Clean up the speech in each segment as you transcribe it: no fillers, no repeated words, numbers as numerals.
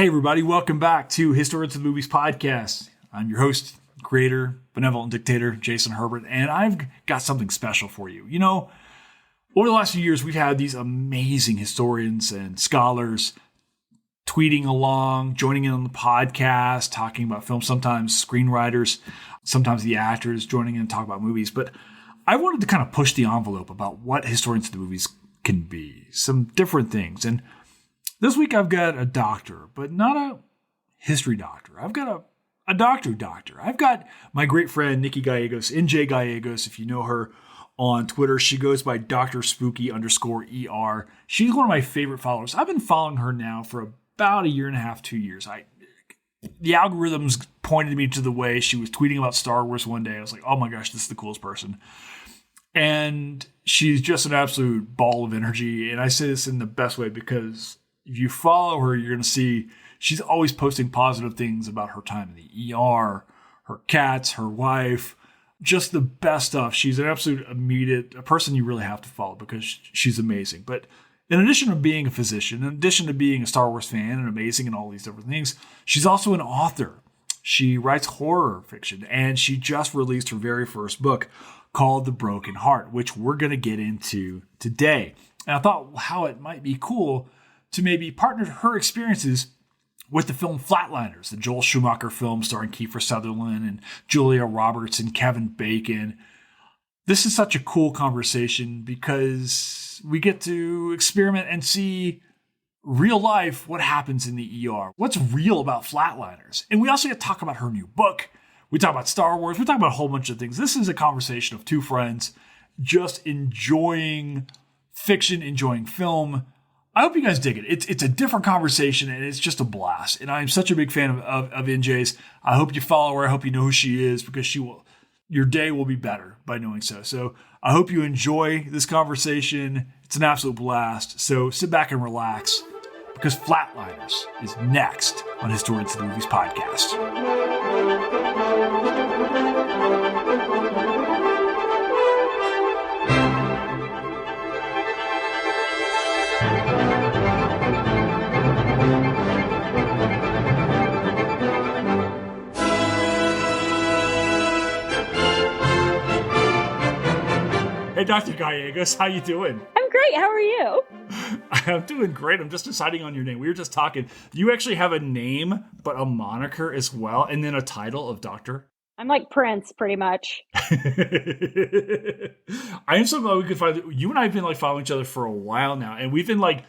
Hey, everybody. Welcome back to Historians of the Movies podcast. I'm your host, creator, benevolent dictator, Jason Herbert, and I've got something special for you. You know, over the last few years, we've had these amazing historians and scholars tweeting along, joining in on the podcast, talking about film, sometimes screenwriters, sometimes the actors joining in and talk about movies. But I wanted to kind of push the envelope about what historians of the movies can be, some different things. And this week I've got a doctor, but not a history doctor. I've got a doctor. I've got my great friend, Nikki Gallegos, NJ Gallegos, if you know her on Twitter. She goes by Dr. Spooky _ER. She's one of my favorite followers. I've been following her now for about a year and a half, 2 years. The algorithms pointed me to the way she was tweeting about Star Wars one day. I was like, oh my gosh, this is the coolest person. And she's just an absolute ball of energy. And I say this in the best way because if you follow her, you're going to see she's always posting positive things about her time in the ER, her cats, her wife, just the best stuff. She's an absolute a person you really have to follow because she's amazing. But in addition to being a physician, in addition to being a Star Wars fan and amazing and all these different things, she's also an author. She writes horror fiction, and she just released her very first book called The Broken Heart, which we're going to get into today. And I thought how it might be cool to maybe partner her experiences with the film Flatliners, the Joel Schumacher film starring Kiefer Sutherland and Julia Roberts and Kevin Bacon. This is such a cool conversation because we get to experiment and see real life what happens in the ER. What's real about Flatliners? And we also get to talk about her new book. We talk about Star Wars. We talk about a whole bunch of things. This is a conversation of two friends just enjoying fiction, enjoying film. I hope you guys dig it. It's a different conversation, and it's just a blast. And I'm such a big fan of NJ's. I hope you follow her. I hope you know who she is because your day will be better by knowing so. So I hope you enjoy this conversation. It's an absolute blast. So sit back and relax because Flatliners is next on Historians of the Movies podcast. Hey, Dr. Gallegos, how you doing? I'm great. How are you? I'm doing great. I'm just deciding on your name. We were just talking. You actually have a name, but a moniker as well, and then a title of doctor? I'm like Prince, pretty much. I am so glad we could find you and I have been like following each other for a while now, and we've been like,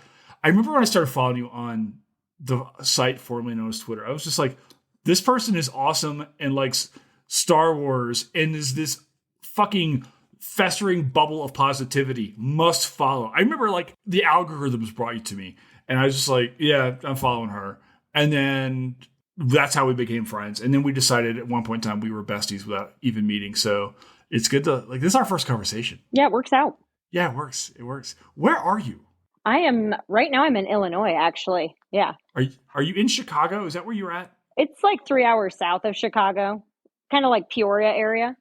I remember when I started following you on the site formerly known as Twitter, I was just like, this person is awesome and likes Star Wars and is this fucking festering bubble of positivity, must follow. I remember like the algorithms brought you to me and I was just like, yeah, I'm following her. And then that's how we became friends. And then we decided at one point in time we were besties without even meeting. So it's good to like, this is our first conversation. Yeah, it works out. Yeah, it works. It works. Where are you? Right now I'm in Illinois, actually. Yeah. Are you in Chicago? Is that where you're at? It's like 3 hours south of Chicago, kind of like Peoria area.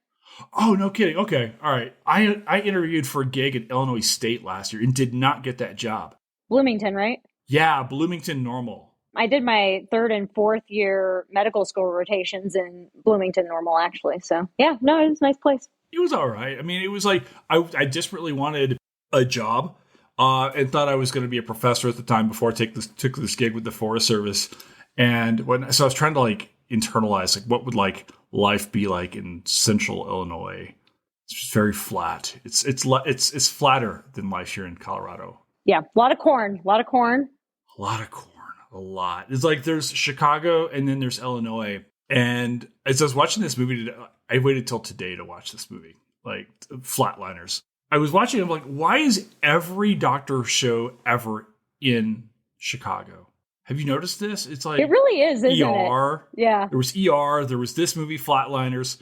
Oh, no kidding. Okay. All right. I interviewed for a gig at Illinois State last year and did not get that job. Bloomington, right? Yeah, Bloomington Normal. I did my 3rd and 4th year medical school rotations in Bloomington Normal, actually. So, yeah, no, it was a nice place. It was all right. I mean, it was like I desperately wanted a job and thought I was going to be a professor at the time before I took this gig with the Forest Service. And so I was trying to like internalize like what would like life be like in central Illinois. It's just very flat. It's flatter than life here in Colorado. Yeah, a lot of corn. A lot. It's like there's Chicago and then there's Illinois. And as I was watching this movie today, I waited till today to watch this movie, like Flatliners. I was watching it, I'm like, why is every doctor show ever in Chicago? Have you noticed this? It's like it really is, isn't ER. It? Yeah. There was ER. There was this movie, Flatliners.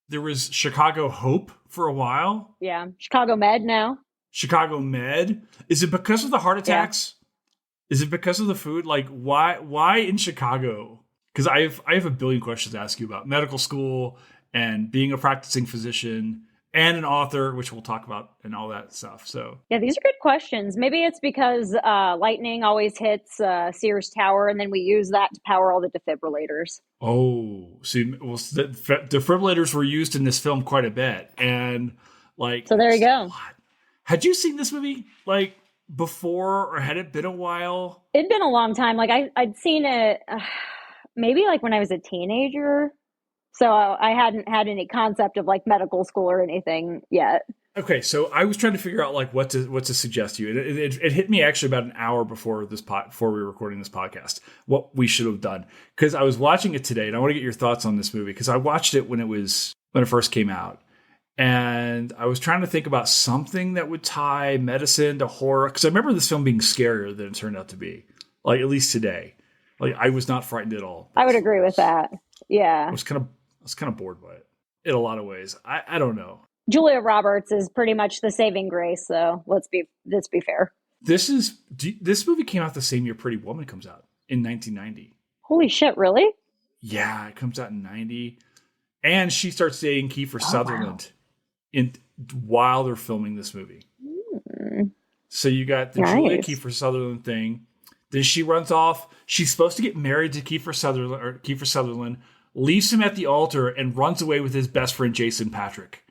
There was Chicago Hope for a while. Yeah. Chicago Med now. Chicago Med. Is it because of the heart attacks? Yeah. Is it because of the food? Like, why in Chicago? Because I have a billion questions to ask you about medical school and being a practicing physician and an author, which we'll talk about and all that stuff. So Yeah, these are good questions. Maybe it's because lightning always hits Sears Tower, and then we use that to power all the defibrillators. oh, see, well, the defibrillators were used in this film quite a bit, and like, So there you go. had you seen this movie like before, or had it been a while? It'd been a long time. Like I'd seen it maybe like when I was a teenager. So I hadn't had any concept of like medical school or anything yet. Okay, so I was trying to figure out like what to suggest to you. It hit me actually about an hour before before we were recording this podcast. What we should have done, because I was watching it today, and I want to get your thoughts on this movie because I watched it when it first came out, and I was trying to think about something that would tie medicine to horror, because I remember this film being scarier than it turned out to be. Like at least today, like I was not frightened at all. I would agree with that. Yeah, I was kind of bored by it in a lot of ways. I don't know. Julia Roberts is pretty much the saving grace. So let's be fair. This movie came out the same year Pretty Woman comes out in 1990. Holy shit! Really? Yeah, it comes out in 90, and she starts dating Kiefer Sutherland while they're filming this movie. So you got the Julia Kiefer Sutherland thing. Then she runs off. She's supposed to get married to Kiefer Sutherland, leaves him at the altar, and runs away with his best friend Jason Patric.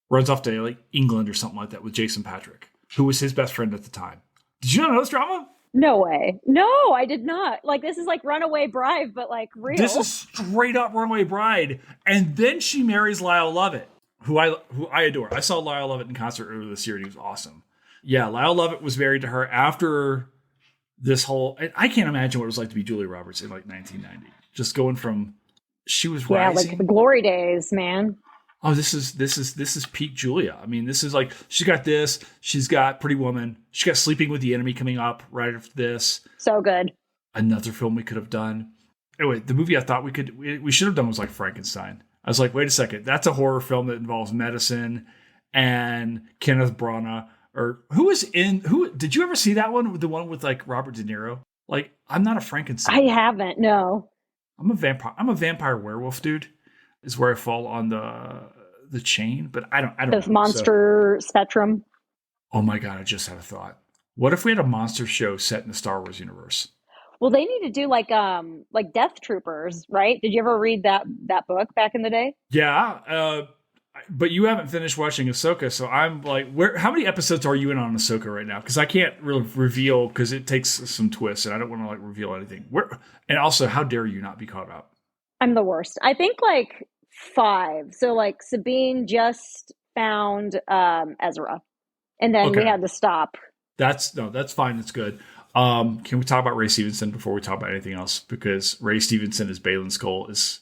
Runs off to like England or something like that with Jason Patric, who was his best friend at the time. Did you not know this drama? No way. No, I did not. Like this is like Runaway Bride, but like real. This is straight up Runaway Bride. And then she marries Lyle Lovett, who I adore. I saw Lyle Lovett in concert earlier this year, and he was awesome. Yeah, Lyle Lovett was married to her after this whole. I can't imagine what it was like to be Julia Roberts in like 1990. Just going from she was rising. Like the glory days, man. Oh, this is peak Julia. I mean, this is like she's got this. She's got Pretty Woman. She got Sleeping with the Enemy coming up right after this. So good. Another film we could have done. Anyway, the movie I thought we should have done was like Frankenstein. I was like, wait a second, that's a horror film that involves medicine and Kenneth Branagh. Or who did you ever see that one? The one with like Robert De Niro? Like, I'm not a Frankenstein. I haven't, no. I'm a vampire werewolf, dude. Is where I fall on the chain, but I don't the know. Monster spectrum. Oh my God, I just had a thought. What if we had a monster show set in the Star Wars universe? Well, they need to do like Death Troopers, right? Did you ever read that book back in the day? Yeah, but you haven't finished watching Ahsoka, so I'm like, how many episodes are you in on Ahsoka right now? Because I can't really reveal, because it takes some twists, and I don't want to like reveal anything. And also, how dare you not be caught up? I'm the worst. I think like 5. So like Sabine just found Ezra, and then we had to stop. That's fine. It's good. Can we talk about Ray Stevenson before we talk about anything else? Because Ray Stevenson as Baylan Skoll is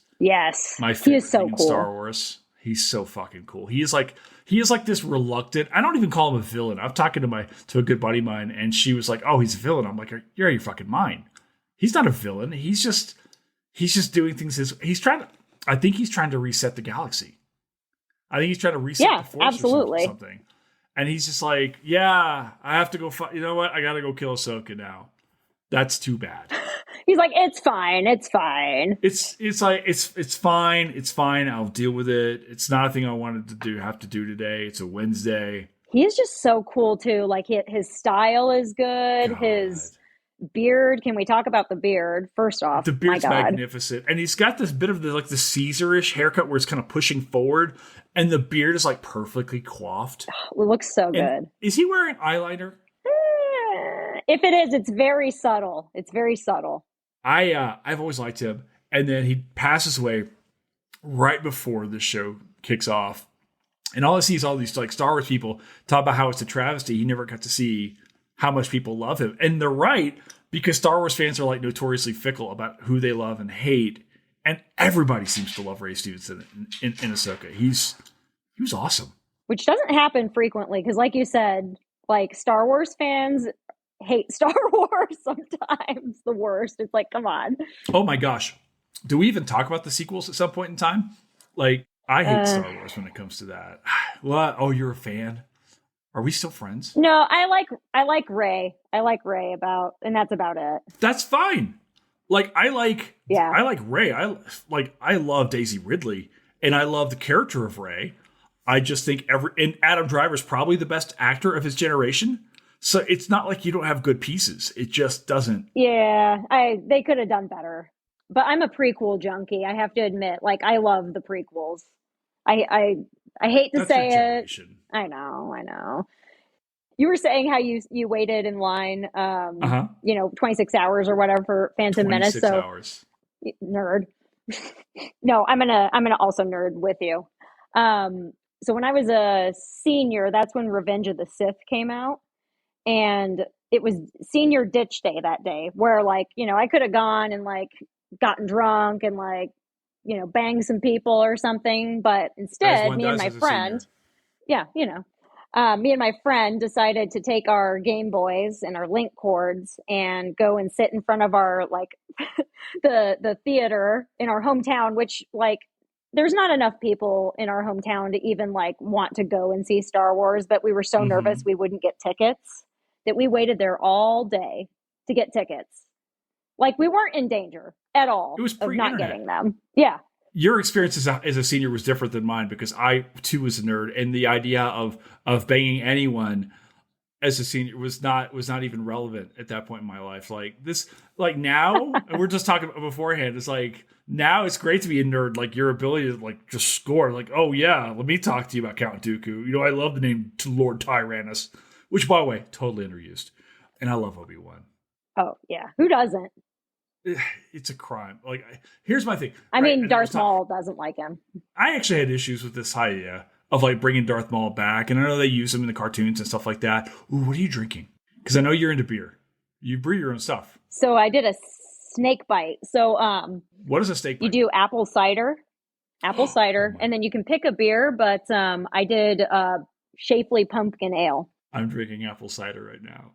my favorite. He is so thing cool. In Star Wars. He's so fucking cool. He is like this reluctant. I don't even call him a villain. I'm talking to a good buddy of mine, and she was like, "Oh, he's a villain." I'm like, "You're out of your fucking mind. He's not a villain. He's just doing things. I think he's trying to reset the galaxy. I think he's trying to reset the Force absolutely. Or something. And he's just like, yeah, I have to go. You know what? I got to go kill Ahsoka now. That's too bad. He's like, it's fine. It's fine. It's like it's fine. It's fine. I'll deal with it. It's not a thing I wanted to have to do today. It's a Wednesday. He is just so cool too. Like his style is good. God. His beard. Can we talk about the beard first off? The beard's magnificent, and he's got this bit of the Caesar-ish haircut where it's kind of pushing forward, and the beard is like perfectly coiffed. It looks so good. Is he wearing eyeliner? If it is, it's very subtle. It's very subtle. I've always liked him, and then he passes away right before the show kicks off, and all I see is all these like Star Wars people talk about how it's a travesty. He never got to see how much people love him. And they're right, because Star Wars fans are like notoriously fickle about who they love and hate. And everybody seems to love Ray Stevenson in Ahsoka. He was awesome. Which doesn't happen frequently, because like you said, like Star Wars fans hate Star Wars sometimes. The worst. It's like, come on. Oh my gosh. Do we even talk about the sequels at some point in time? Like, I hate Star Wars when it comes to that. What? Oh, you're a fan? Are we still friends? No, I like Ray. I like Ray and that's about it. That's fine. Like I like Ray. I love Daisy Ridley, and I love the character of Ray. I just think and Adam Driver's probably the best actor of his generation. So it's not like you don't have good pieces. It just doesn't. Yeah, they could have done better. But I'm a prequel junkie. I have to admit, like I love the prequels. I hate to That's your say it. generation. I know. You were saying how you waited in line, 26 hours or whatever for Phantom Menace. 26 hours. Nerd. No, I'm gonna also nerd with you. So when I was a senior, that's when Revenge of the Sith came out, and it was senior ditch day that day, where like I could have gone and like gotten drunk and like banged some people or something, but instead, me and my friend, me and my friend decided to take our Game Boys and our Link cords and go and sit in front of our like the theater in our hometown, which like there's not enough people in our hometown to even like want to go and see Star Wars, but we were so nervous we wouldn't get tickets that we waited there all day to get tickets. Like we weren't in danger at all of not getting them. Yeah. Your experience as a senior was different than mine because I too was a nerd, and the idea of banging anyone as a senior was not even relevant at that point in my life. Like this, like now, and we're just talking beforehand. It's like now it's great to be a nerd. Like your ability to like just score. Like, oh yeah, let me talk to you about Count Dooku. I love the name Lord Tyrannus, which by the way, totally underused, and I love Obi-Wan. Oh yeah, who doesn't? It's a crime. Like, here's my thing. I mean, Darth Maul doesn't like him. I actually had issues with this idea of like bringing Darth Maul back, and I know they use him in the cartoons and stuff like that. Ooh, what are you drinking? Because I know you're into beer. You brew your own stuff. So I did a snake bite. So what is a snake bite? You do apple cider, and then you can pick a beer. But I did Shapely Pumpkin Ale. I'm drinking apple cider right now.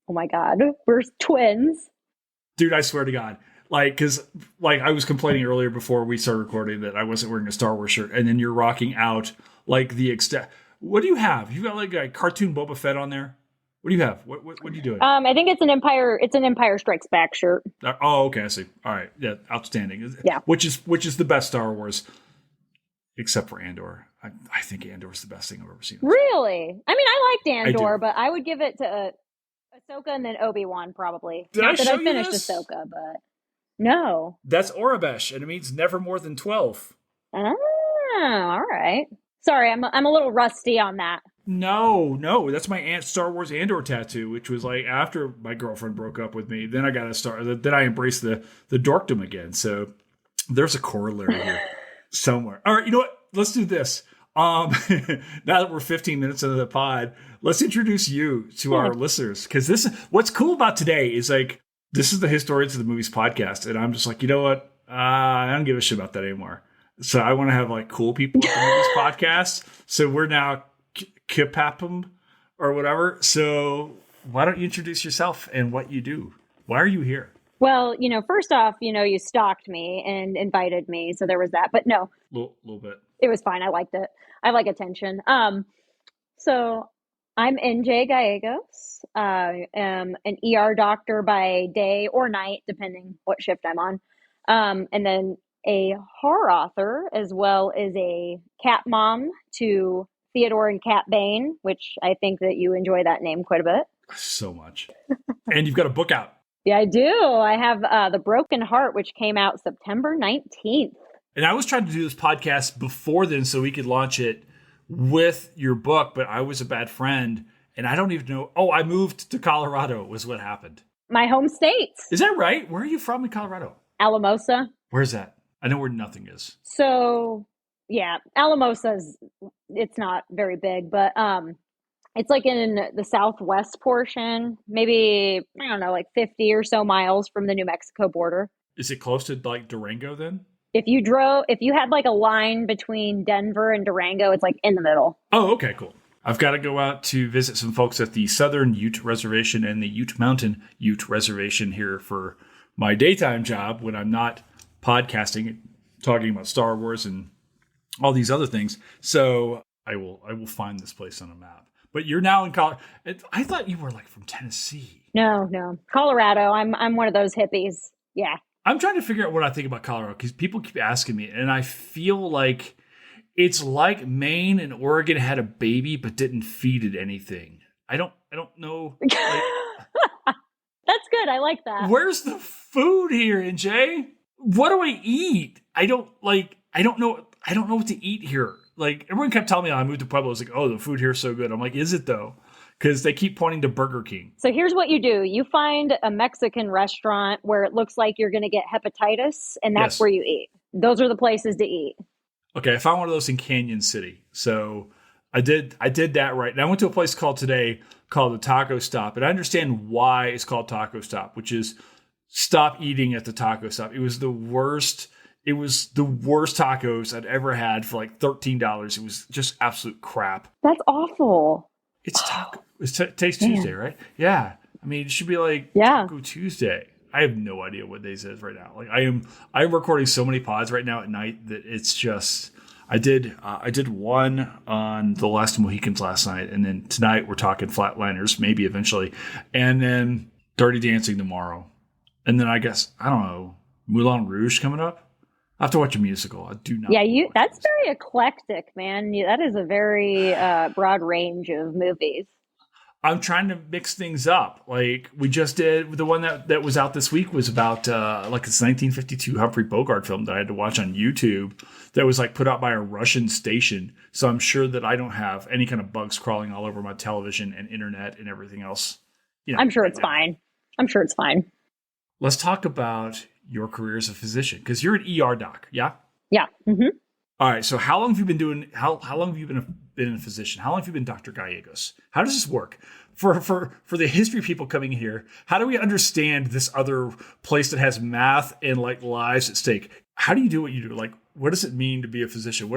Oh my God, we're twins. Dude, I swear to God. Like, because like I was complaining earlier before we started recording that I wasn't wearing a Star Wars shirt, and then you're rocking out like the extent. What do you have? You got like a cartoon Boba Fett on there? What do you have? What are you doing? I think it's an Empire Strikes Back shirt. Oh, okay, I see. All right, yeah, outstanding. Yeah, which is the best Star Wars, except for Andor. I think Andor is the best thing I've ever seen. Really? I mean, I liked Andor, but I would give it to Ahsoka and then Obi-Wan probably. Not that I finished Ahsoka, but no. That's Orabesh, and it means never more than 12. Oh, all right. Sorry, I'm a little rusty on that. No, that's my Star Wars Andor tattoo, which was like after my girlfriend broke up with me. Then I got to start. Then I embraced the dorkdom again. So there's a corollary here somewhere. All right, you know what? Let's do this. Now that we're 15 minutes into the pod, let's introduce you to our listeners. Because what's cool about today is like, this is the Historians of the Movies podcast. And I'm just like, you know what? I don't give a shit about that anymore. So I want to have like cool people at the movies podcast. So we're now Kipapum or whatever. So why don't you introduce yourself and what you do? Why are you here? Well, first off, you stalked me and invited me. So there was that. But no. Little bit. It was fine. I liked it. I like attention. So I'm NJ Gallegos. I am an ER doctor by day or night, depending what shift I'm on. And then a horror author, as well as a cat mom to Theodore and Cat Bane, which I think that you enjoy that name quite a bit. So much. And you've got a book out. Yeah, I do. I have The Broken Heart, which came out September 19th. And I was trying to do this podcast before then so we could launch it with your book, but I was a bad friend and I don't even know. Oh, I moved to Colorado was what happened. My home state. Is that right? Where are you from in Colorado? Alamosa. Where's that? I know where nothing is. So, yeah, Alamosa's, it's not very big, but it's like in the southwest portion, maybe, I don't know, like 50 or so miles from the New Mexico border. Is it close to like Durango then? If you had like a line between Denver and Durango, it's like in the middle. Oh, okay, cool. I've got to go out to visit some folks at the Southern Ute Reservation and the Ute Mountain Ute Reservation here for my daytime job when I'm not podcasting, talking about Star Wars and all these other things. So I will find this place on a map. But you're now in Colorado. I thought you were like from Tennessee. No, Colorado. I'm one of those hippies. Yeah. I'm trying to figure out what I think about Colorado because people keep asking me, and I feel like It's like Maine and Oregon had a baby but didn't feed it anything. I don't know. Like, That's good. I like that. where's the food here, NJ? What do I eat? I don't know what to eat here. Like, everyone kept telling me I moved to Pueblo. It's like, oh, the food here is so good. I'm like, is it though? Because they keep pointing to Burger King. So here's what you do. You find a Mexican restaurant where it looks like you're going to get hepatitis, and that's where you eat. Those are the places to eat. Okay, I found one of those in Canyon City. So I did that right. And I went to a place called the Taco Stop. And I understand why it's called Taco Stop, which is stop eating at the taco stop. It was the worst tacos I'd ever had for like $13. It was just absolute crap. That's awful. It's taco. It's Taste Tuesday, right? Yeah. I mean, it should be like Taco Tuesday. I have no idea what days it is right now. Like I'm recording so many pods right now at night that it's just. I did one on the Last Mohicans last night, and then tonight we're talking Flatliners, maybe eventually, and then Dirty Dancing tomorrow, and then I guess I don't know Moulin Rouge coming up. I have to watch a musical. I do not. Yeah, that's very eclectic, man. That is a very broad range of movies. I'm trying to mix things up. Like we just did the one that was out this week was about like this 1952 Humphrey Bogart film that I had to watch on YouTube that was like put out by a Russian station. So I'm sure that I don't have any kind of bugs crawling all over my television and internet and everything else. You know, I'm sure it's fine. I'm sure it's fine. Let's talk about your career as a physician because you're an ER doc. Yeah. Yeah. Mm-hmm. All right. So how long have you been doing? How long have you been a physician? How long have you been Dr. Gallegos? How does this work? For the history people coming here, how do we understand this other place that has math and like lives at stake? How do you do what you do? Like, what does it mean to be a physician?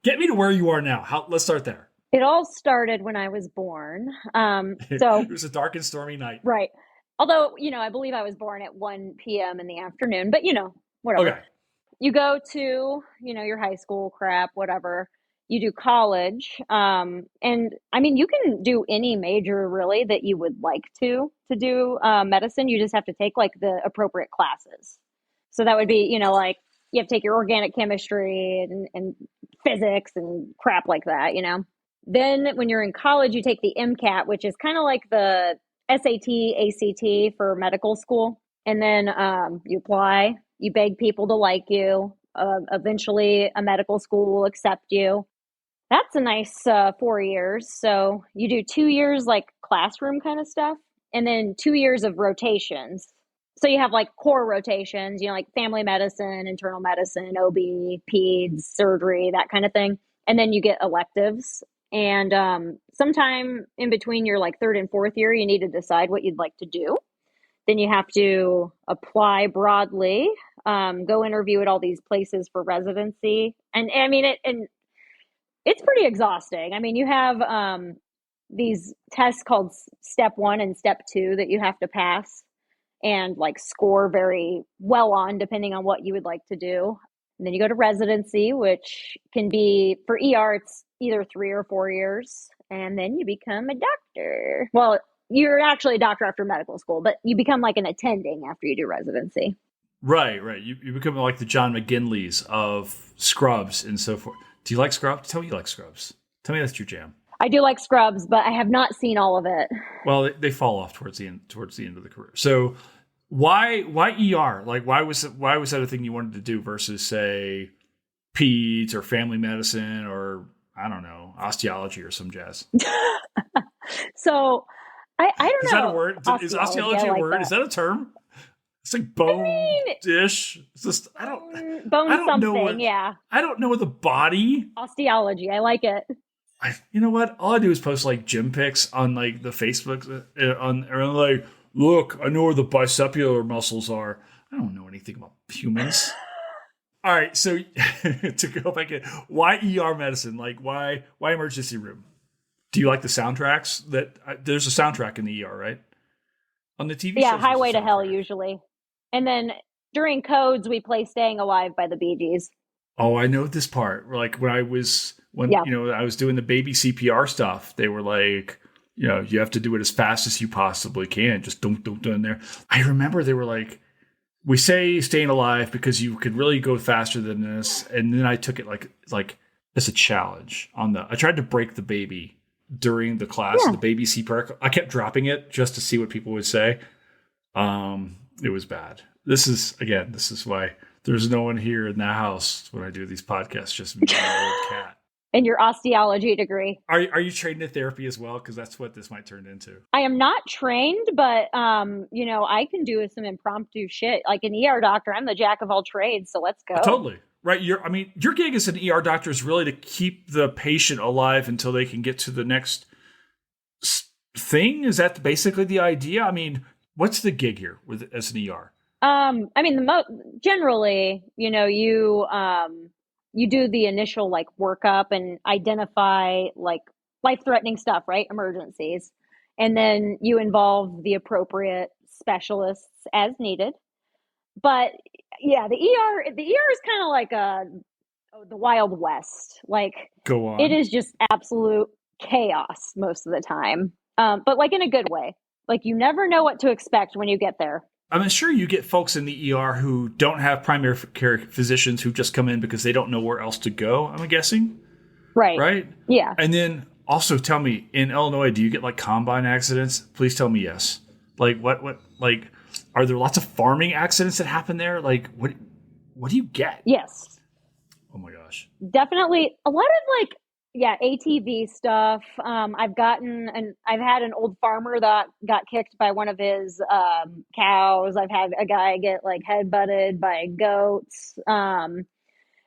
Get me to where you are now. Let's start there. It all started when I was born. So it was a dark and stormy night. Right. Although, I believe I was born at 1 p.m. in the afternoon, but whatever. Okay. You go to, your high school crap, whatever. You do college. And I mean, you can do any major really that you would like to do medicine. You just have to take like the appropriate classes. So that would be, like you have to take your organic chemistry and physics and crap like that, Then when you're in college, you take the MCAT, which is kind of like the SAT, ACT for medical school. And then you apply, you beg people to like you. Eventually a medical school will accept you. That's a nice 4 years. So you do 2 years like classroom kind of stuff, and then 2 years of rotations. So you have like core rotations, like family medicine, internal medicine, OB, peds, surgery, that kind of thing. And then you get electives. And sometime in between your like third and fourth year, you need to decide what you'd like to do. Then you have to apply broadly, go interview at all these places for residency. And I mean, it's pretty exhausting. I mean, you have these tests called step 1 and step 2 that you have to pass and like score very well on depending on what you would like to do. And then you go to residency, which can be for ER, it's either 3 or 4 years. And then you become a doctor. Well, you're actually a doctor after medical school, but you become like an attending after you do residency. Right. You become like the John McGinleys of Scrubs and so forth. Do you like Scrubs? Tell me you like Scrubs. Tell me that's your jam. I do like Scrubs, but I have not seen all of it. Well, they fall off towards the end of the career. So why ER? Like why was that a thing you wanted to do versus say peds or family medicine or I don't know, osteology or some jazz? So I don't know. Is that a word? Is osteology a word? That. Is that a term? It's like bone dish. It's just I don't know yeah. I don't know the body. Osteology. I like it. You know what? All I do is post like gym pics on like the Facebook or like, look, I know where the bicepular muscles are. I don't know anything about humans. All right, so to go back in, why ER medicine? Like why emergency room? Do you like the soundtracks? There's a soundtrack in the ER, right? On the TV show. Yeah, Highway to Hell usually. And then during codes, we play Staying Alive by the Bee Gees. Oh, I know this part. Like when I was doing the baby CPR stuff, they were like, you have to do it as fast as you possibly can. Just don't do in there. I remember they were like, we say Staying Alive because you could really go faster than this. And then I took it like as a challenge I tried to break the baby during the class, the baby CPR. I kept dropping it just to see what people would say. It was bad. This is why there's no one here in the house when I do these podcasts, just me and my old cat. And your osteology degree. Are you trained in therapy as well? Because that's what this might turn into. I am not trained, but I can do some impromptu shit. Like an ER doctor, I'm the jack of all trades, so let's go. Totally. Right. Your gig as an ER doctor is really to keep the patient alive until they can get to the next thing. Is that basically the idea? I mean, what's the gig here as an ER? Generally, you do the initial like workup and identify like life-threatening stuff, right? Emergencies. And then you involve the appropriate specialists as needed. But yeah, the ER is kind of like the Wild West. Like, go on. It is just absolute chaos most of the time. But like in a good way. Like you never know what to expect when you get there. I'm sure you get folks in the ER who don't have primary care physicians who just come in because they don't know where else to go, I'm guessing. Right. Right? Yeah. And then also tell me, in Illinois, do you get like combine accidents? Please tell me yes. Like what are there lots of farming accidents that happen there? Like what do you get? Yes. Oh my gosh. Definitely a lot of ATV stuff. I've had an old farmer that got kicked by one of his cows. I've had a guy get like headbutted by goats.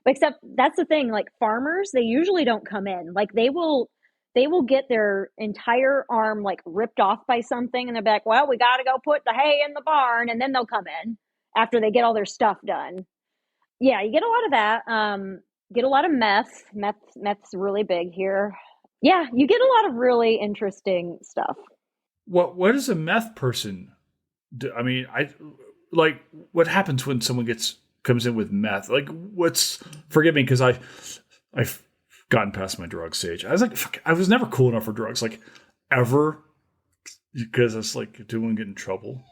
Except that's the thing, like farmers, they usually don't come in. Like they will get their entire arm like ripped off by something and they're like, well, we got to go put the hay in the barn, and then they'll come in after they get all their stuff done. Yeah, you get a lot of that. Get a lot of meth. Meth's really big here. Yeah, you get a lot of really interesting stuff. What does a meth person do? I mean, what happens when someone comes in with meth? Like, forgive me, because I've gotten past my drug stage. I was like, fuck, I was never cool enough for drugs, like ever, because it's like, do one get in trouble?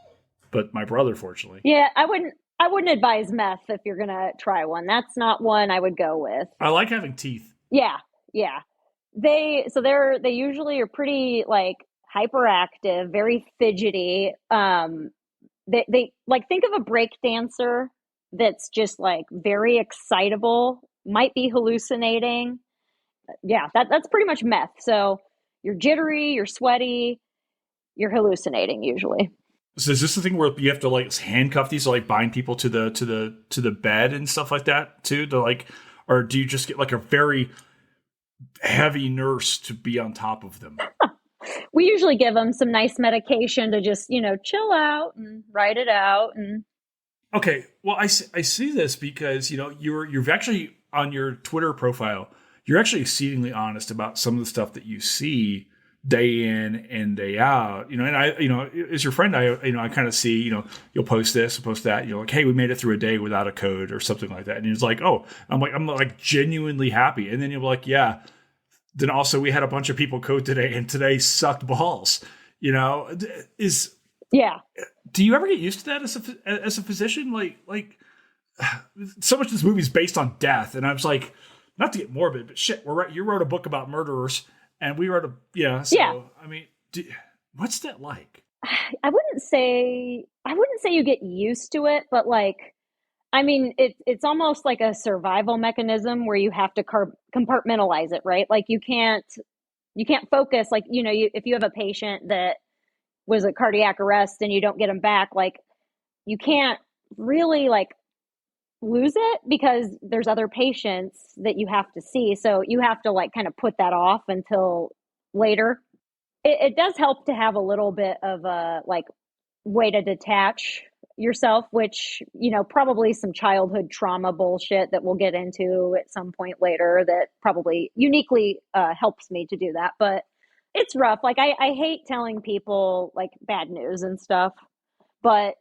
But my brother, fortunately. Yeah, I wouldn't advise meth if you're gonna try one. That's not one I would go with. I like having teeth. Yeah. They usually are pretty like hyperactive, very fidgety. They like, think of a break dancer that's just like very excitable, might be hallucinating. Yeah, that's pretty much meth. So you're jittery, you're sweaty, you're hallucinating usually. So is this the thing where you have to like handcuff these to like bind people to the bed and stuff like that too? To like, or do you just get like a very heavy nurse to be on top of them? We usually give them some nice medication to just, chill out and ride it out. And okay, well, I see this because you've actually on your Twitter profile, you're actually exceedingly honest about some of the stuff that you see day in and day out, and I, as your friend, I kind of see, you'll post this, post that, like, hey, we made it through a day without a code or something like that. And it's like, oh, I'm like genuinely happy. And then you're like, yeah, then also we had a bunch of people code today and today sucked balls, yeah. Do you ever get used to that as a physician? Like so much of this movie is based on death. And I was like, not to get morbid, but shit, you wrote a book about murderers. And we wrote I mean, what's that like? I wouldn't say you get used to it, but like, I mean, it's almost like a survival mechanism where you have to compartmentalize it, right? Like you can't focus, like, if you have a patient that was a cardiac arrest and you don't get them back, like you can't really like lose it because there's other patients that you have to see. So you have to like kind of put that off until later. It does help to have a little bit of a like way to detach yourself, which, probably some childhood trauma bullshit that we'll get into at some point later that probably uniquely helps me to do that. But it's rough. Like I hate telling people like bad news and stuff, but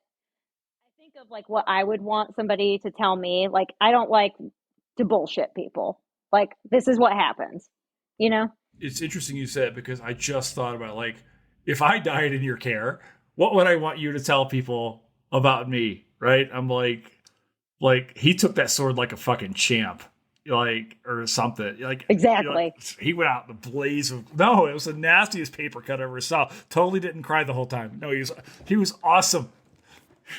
of like what I would want somebody to tell me. Like, I don't like to bullshit people. Like, this is what happens, It's interesting you said, because I just thought about, like, if I died in your care, what would I want you to tell people about me, right? I'm like he took that sword like a fucking champ. like, or something. Like, Exactly. he went out in the blaze of, no, it was the nastiest paper cut I ever saw. Totally didn't cry the whole time. No, he was awesome.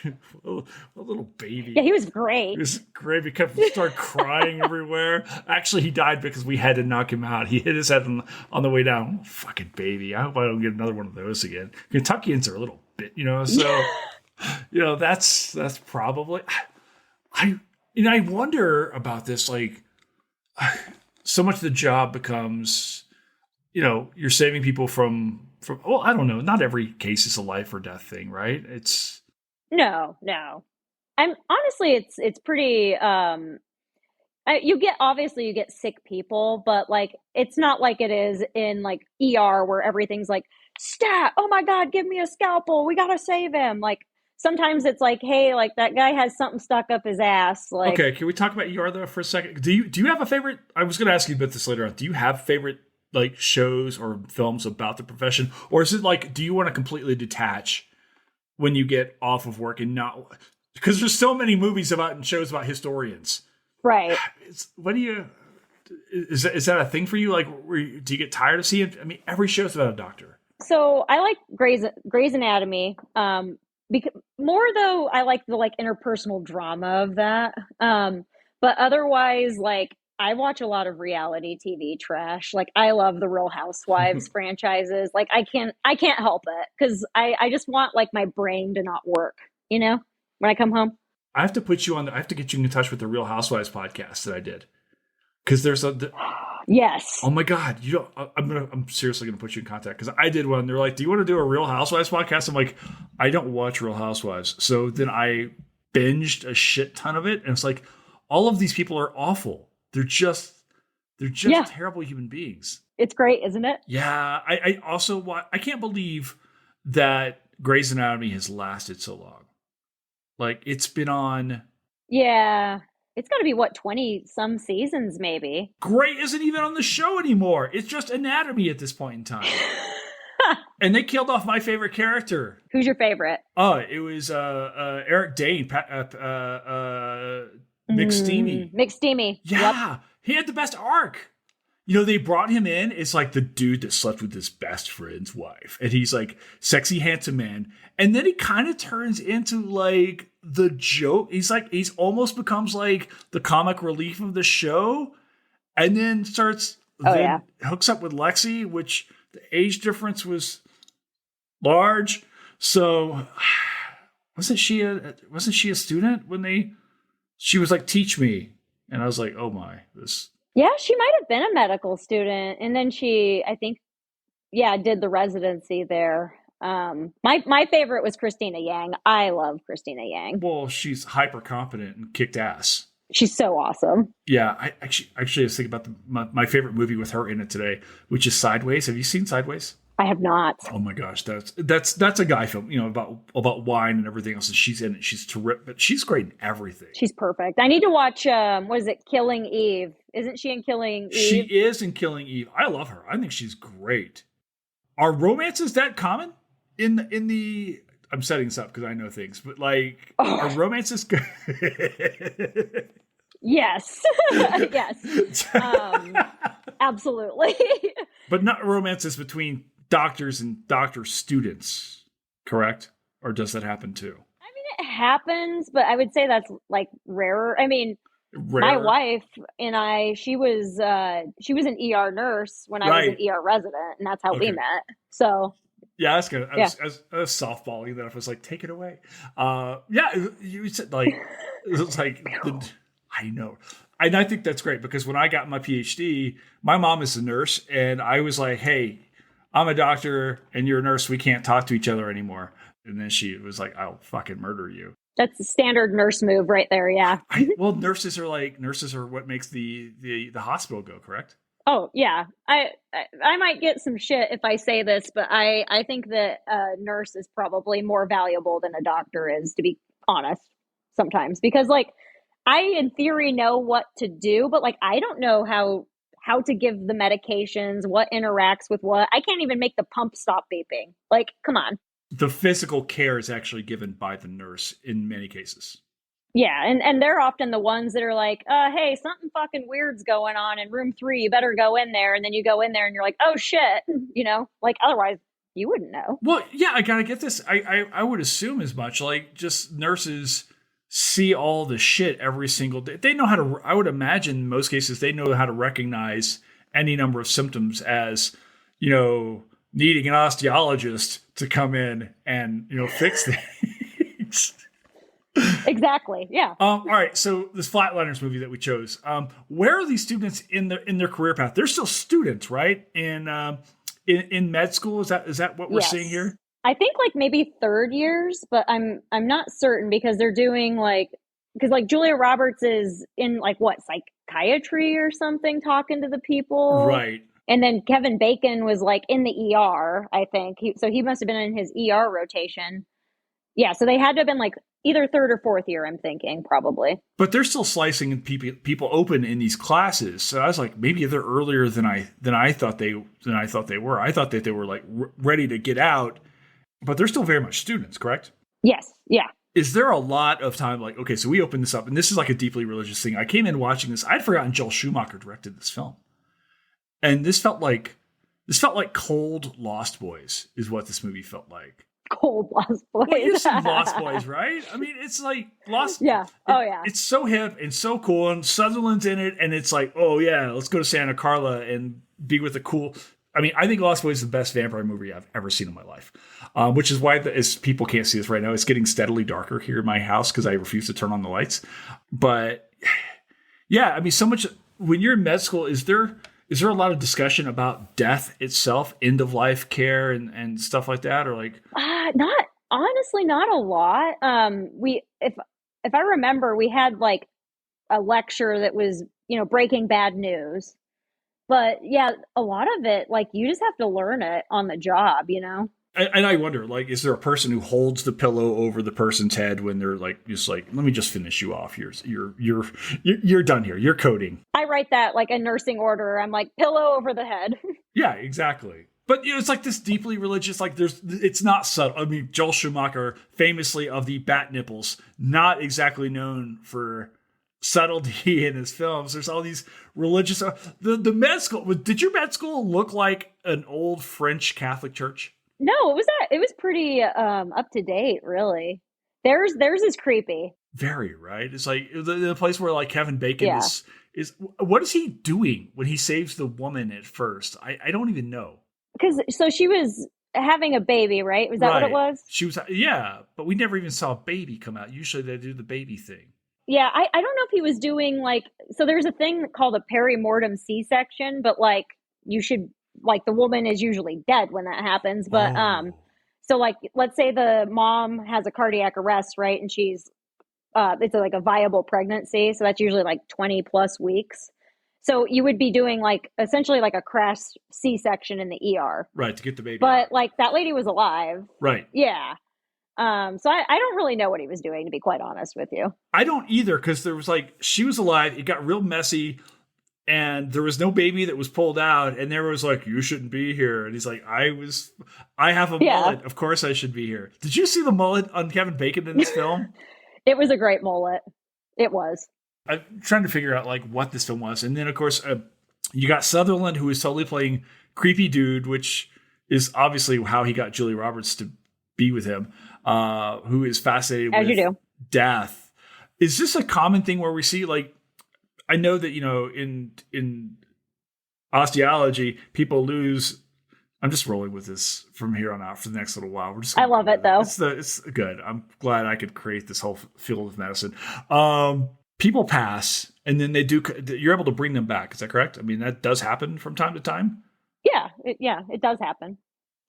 a little baby. Yeah, he was great. He was great. He kept started crying everywhere. Actually, he died because we had to knock him out. He hit his head on the way down. Oh, fucking baby. I hope I don't get another one of those again. Kentuckians are a little bit, so that's probably I wonder about this, like, so much of the job becomes, you're saving people from well, I don't know, not every case is a life or death thing, right? It's No. I'm honestly, it's pretty. You get sick people, but like it's not like it is in like ER where everything's like stat. Oh my God, give me a scalpel. We gotta save him. Like sometimes it's like, hey, like that guy has something stuck up his ass. Like, okay, can we talk about ER though for a second? Do you have a favorite? I was going to ask you about this later on. Do you have favorite like shows or films about the profession, or is it like, do you want to completely detach when you get off of work and not, because there's so many movies about and shows about historians, right? What do you, is that a thing for you? Like, do you get tired of seeing? I mean, every show's about a doctor. So I like Grey's Anatomy. Because more though, I like the like interpersonal drama of that. But otherwise, like I watch a lot of reality TV trash. Like I love the Real Housewives franchises. Like I can't help it because I just want like my brain to not work, when I come home. I have to I have to get you in touch with the Real Housewives podcast that I did. Because there's yes. Oh my God. I'm seriously going to put you in contact because I did one. They're like, do you want to do a Real Housewives podcast? I'm like, I don't watch Real Housewives. So then I binged a shit ton of it. And it's like, all of these people are awful. They're just terrible human beings. It's great, isn't it? Yeah. I also I can't believe that Grey's Anatomy has lasted so long. Like it's been on. Yeah. It's got to be 20 some seasons maybe. Grey isn't even on the show anymore. It's just Anatomy at this point in time. And they killed off my favorite character. Who's your favorite? Oh, it was Eric Dane, McSteamy. McSteamy. Yeah, yep. He had the best arc. They brought him in as like the dude that slept with his best friend's wife. And he's like sexy, handsome man. And then he kind of turns into like the joke. He's almost becomes like the comic relief of the show. And then hooks up with Lexi, which the age difference was large. So wasn't she a student when she was like, teach me. And I was like, oh my, this. Yeah, she might have been a medical student. And then she, I think, did the residency there. My favorite was Christina Yang. I love Christina Yang. Well, she's hyper competent and kicked ass. She's so awesome. Yeah, I actually was thinking about my favorite movie with her in it today, which is Sideways. Have you seen Sideways? I have not. Oh my gosh, that's a guy film, about wine and everything else. And she's in it. She's terrific, but she's great in everything. She's perfect. I need to watch. What is it? Killing Eve. Isn't she in Killing Eve? She is in Killing Eve. I love her. I think she's great. Are romances that common in the? I'm setting this up because I know things, but like, are romances? Yes. Yes. Absolutely. But not romances between doctors and doctor students, correct? Or does that happen too? I mean, it happens, but I would say that's like rarer. I mean, my wife and I, she was an ER nurse when I was an ER resident, and that's how we met. So yeah, that's good. I was softballing that. I was like, take it away. You said like it was like I know. And I think that's great because when I got my PhD, my mom is a nurse, and I was like, hey, I'm a doctor and you're a nurse. We can't talk to each other anymore. And then she was like, I'll fucking murder you. That's a standard nurse move right there. Yeah. Well, nurses are what makes the hospital go, correct? Oh yeah. I might get some shit if I say this, but I think that a nurse is probably more valuable than a doctor is, to be honest, sometimes, because like I in theory know what to do, but like I don't know how to give the medications, what interacts with what. I can't even make the pump stop beeping. Like, come on. The physical care is actually given by the nurse in many cases. Yeah, and they're often the ones that are like, hey, something fucking weird's going on in room 3. You better go in there. And then you go in there and you're like, oh shit, like otherwise you wouldn't know. Well, yeah, I gotta get this. I would assume as much. Like, just nurses see all the shit every single day. They know how to. I would imagine in most cases they know how to recognize any number of symptoms as, needing an osteologist to come in and fix things. Exactly. Yeah. All right. So this Flatliners movie that we chose. Where are these students in their career path? They're still students, right? In med school, is that what we're seeing here? I think like maybe third years, but I'm not certain because they're doing because Julia Roberts is in like what, psychiatry or something, talking to the people. Right. And then Kevin Bacon was like in the ER, I think. So he must have been in his ER rotation. Yeah, so they had to have been like either third or fourth year, I'm thinking, probably. But they're still slicing people open in these classes. So I was like, maybe they're earlier than I thought they were. I thought that they were like ready to get out, but they're still very much students, correct? Yes. Yeah. Is there a lot of time like, okay, so we opened this up, and this is like a deeply religious thing. I came in watching this. I'd forgotten Joel Schumacher directed this film, and this felt like cold Lost Boys is what this movie felt like. Cold Lost Boys. Well, you've seen Lost Boys, right? I mean, it's like Lost. Yeah. Oh, yeah. It's so hip and so cool, and Sutherland's in it, and it's like, oh yeah, let's go to Santa Carla and be with the cool. I mean, I think Lost Boys is the best vampire movie I've ever seen in my life, which is why, as people can't see this right now, it's getting steadily darker here in my house because I refuse to turn on the lights. But yeah, I mean, so much when you're in med school, is there a lot of discussion about death itself, end of life care, and stuff like that, or like? Not a lot. If I remember, we had like a lecture that was breaking bad news. But yeah, a lot of it, like you just have to learn it on the job, And I wonder, like, is there a person who holds the pillow over the person's head when they're like, just like, let me just finish you off. You're done here. You're coding. I write that like a nursing order. I'm like, pillow over the head. Yeah, exactly. But it's like this deeply religious, like it's not subtle. I mean, Joel Schumacher, famously of the bat nipples, not exactly known for subtlety in his films. There's all these religious. The med school. Did your med school look like an old French Catholic church? No, it was pretty up to date, really. Theirs is creepy. Very, right. It's like the place where like Kevin Bacon is. What is he doing when he saves the woman at first? I don't even know. So she was having a baby, right? Was that what it was? She was, yeah, but we never even saw a baby come out. Usually they do the baby thing. Yeah, I don't know if he was doing like, so there's a thing called a perimortem C-section, but like you should, like the woman is usually dead when that happens. But so like, let's say the mom has a cardiac arrest, right? And she's, it's like a viable pregnancy. So that's usually like 20 plus weeks. So you would be doing like essentially like a crash C-section in the ER. Right, to get the baby But out. like that lady was alive. Right. Yeah. So I don't really know what he was doing, to be quite honest with you. I don't either, because there was like, she was alive, it got real messy, and there was no baby that was pulled out, and there was like, you shouldn't be here. And he's like, I have a mullet. Of course I should be here. Did you see the mullet on Kevin Bacon in this film? It was a great mullet. It was. I'm trying to figure out like what this film was. And then of course, you got Sutherland, who is totally playing creepy dude, which is obviously how he got Julia Roberts to be with him, who is fascinated with death. Is this a common thing where we see, like, I know that, in osteology, people lose. I'm just rolling with this from here on out for the next little while. I love it though. It's good. I'm glad I could create this whole field of medicine. People pass, and then you're able to bring them back. Is that correct? I mean, that does happen from time to time. Yeah, it does happen.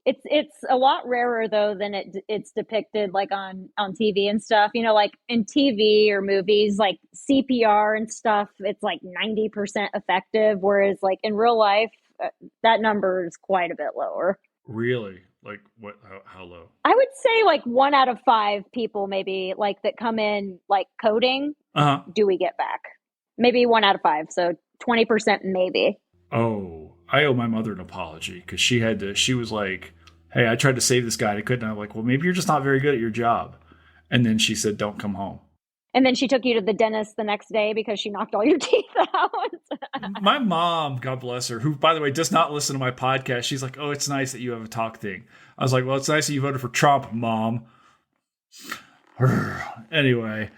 It's a lot rarer though than it's depicted like on TV and stuff. Like in TV or movies, like CPR and stuff, it's like 90% effective, whereas like in real life, that number is quite a bit lower. Really? Like what? How low? I would say like 1 out of 5 people maybe like that come in like coding. Do we get back? Maybe 1 out of 5. So 20% maybe. Oh, I owe my mother an apology because she was like, hey, I tried to save this guy and I couldn't. I'm like, well, maybe you're just not very good at your job. And then she said, don't come home. And then she took you to the dentist the next day because she knocked all your teeth out. My mom, God bless her, who, by the way, does not listen to my podcast. She's like, oh, it's nice that you have a talk thing. I was like, well, it's nice that you voted for Trump, Mom. Anyway,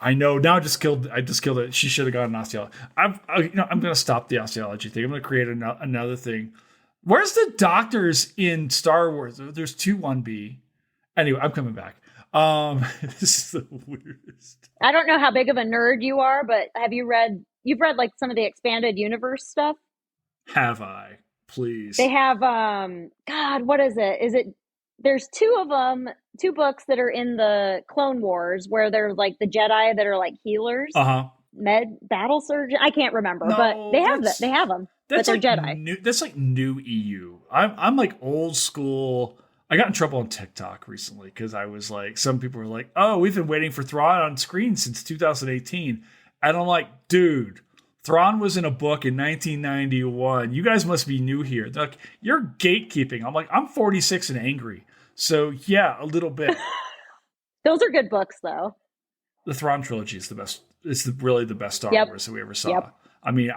I know. Now I just killed it. She should have gotten an osteology. I'm going to stop the osteology thing. I'm going to create another thing. Where's the doctors in Star Wars? There's 2-1B. Anyway, I'm coming back. This is the weirdest. I don't know how big of a nerd you are, but you've read like some of the expanded universe stuff? Have I? Please. They have, God, what is it? There's two of them, 2 books that are in the Clone Wars where they're like the Jedi that are like healers. Battle surgeon. I can't remember, but they have them. But they're like Jedi. That's like new EU. I'm like old school. I got in trouble on TikTok recently because I was like, some people were like, oh, we've been waiting for Thrawn on screen since 2018. And I'm like, dude, Thrawn was in a book in 1991. You guys must be new here. They're like, you're gatekeeping. I'm like, I'm 46 and angry. So yeah, a little bit. Those are good books though. The Thrawn trilogy is the best. It's really the best Star Wars that we ever saw. Yep. I mean,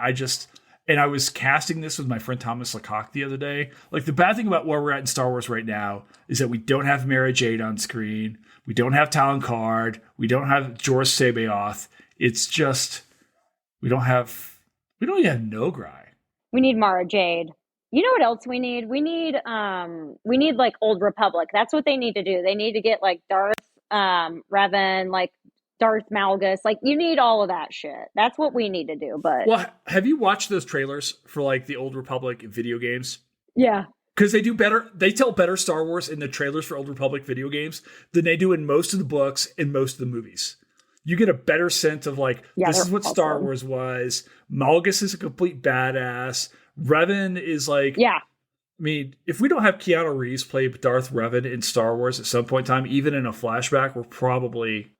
and I was casting this with my friend Thomas Lecoq the other day. Like, the bad thing about where we're at in Star Wars right now is that we don't have Mara Jade on screen. We don't have Talon Card. We don't have Jorah Sabaoth. It's just, we don't even have Nograi. We need Mara Jade. You know what else we need? We need like Old Republic. That's what they need to do. They need to get like Darth Revan, like Darth Malgus. Like, you need all of that shit. That's what we need to do. But have you watched those trailers for like the Old Republic video games? Yeah. Because they do better. They tell better Star Wars in the trailers for Old Republic video games than they do in most of the books and most of the movies. You get a better sense of like, this is what Star Wars was. Malgus is a complete badass. Revan is like, I mean, if we don't have Keanu Reeves play Darth Revan in Star Wars at some point in time, even in a flashback, we're probably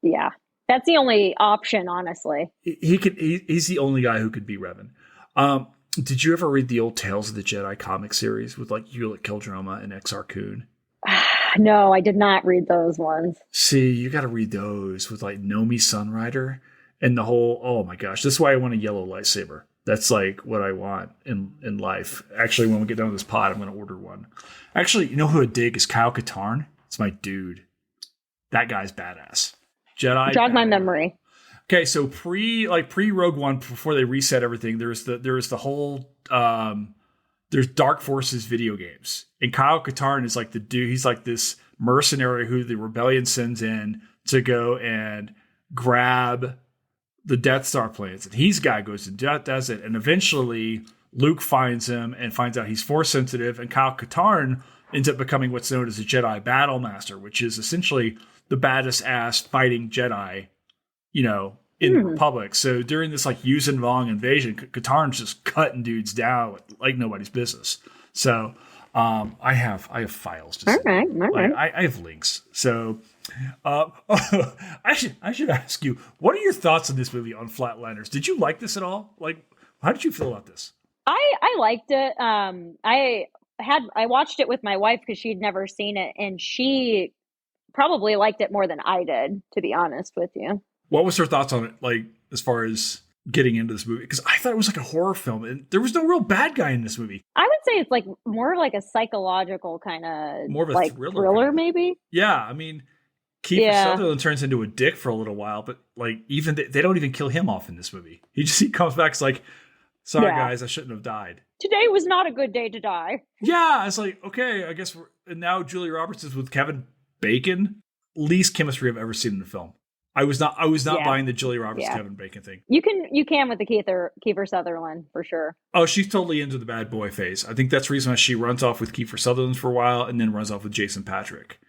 that's the only option, honestly. He's the only guy who could be Revan. Did you ever read the old Tales of the Jedi comic series with like Ulick Qel-Droma and Exar Kun? No, I did not read those ones. See, you got to read those with like Nomi Sunrider and the whole, oh my gosh, this is why I want a yellow lightsaber. That's like what I want in life. Actually, when we get done with this pod, I'm going to order one. Actually, you know who I dig is Kyle Katarn? It's my dude. That guy's badass. Jedi. Jog my memory. Okay, so pre Rogue One, before they reset everything, there's the whole there's Dark Forces video games, and Kyle Katarn is like the dude. He's like this mercenary who the rebellion sends in to go and grab the Death Star plans, and guy goes and does it, and eventually Luke finds him and finds out he's Force sensitive, and Kyle Katarn ends up becoming what's known as a Jedi Battle Master, which is essentially the baddest ass fighting Jedi, in the Republic. So during this like Yuuzhan Vong invasion, Katarn's just cutting dudes down like nobody's business. So I have files to send. All right. I have links. So I should ask you, what are your thoughts on this movie on Flatliners? Did you like this at all? Like, how did you feel about this? I liked it. I watched it with my wife because she'd never seen it, and she probably liked it more than I did, to be honest with you. What was her thoughts on it, like, as far as getting into this movie? Because I thought it was like a horror film, and there was no real bad guy in this movie. I would say it's like more like a psychological kind of, more of a like thriller maybe. Yeah, I mean, Kiefer Sutherland turns into a dick for a little while, but like even they don't even kill him off in this movie. He comes back, it's like, sorry guys, I shouldn't have died. Today was not a good day to die. Yeah, it's like, okay, I guess and now Julia Roberts is with Kevin Bacon. Least chemistry I've ever seen in a film. I was not buying the Julia Roberts Kevin Bacon thing. You can with the Kiefer Sutherland for sure. Oh, she's totally into the bad boy phase. I think that's the reason why she runs off with Kiefer Sutherland for a while and then runs off with Jason Patric.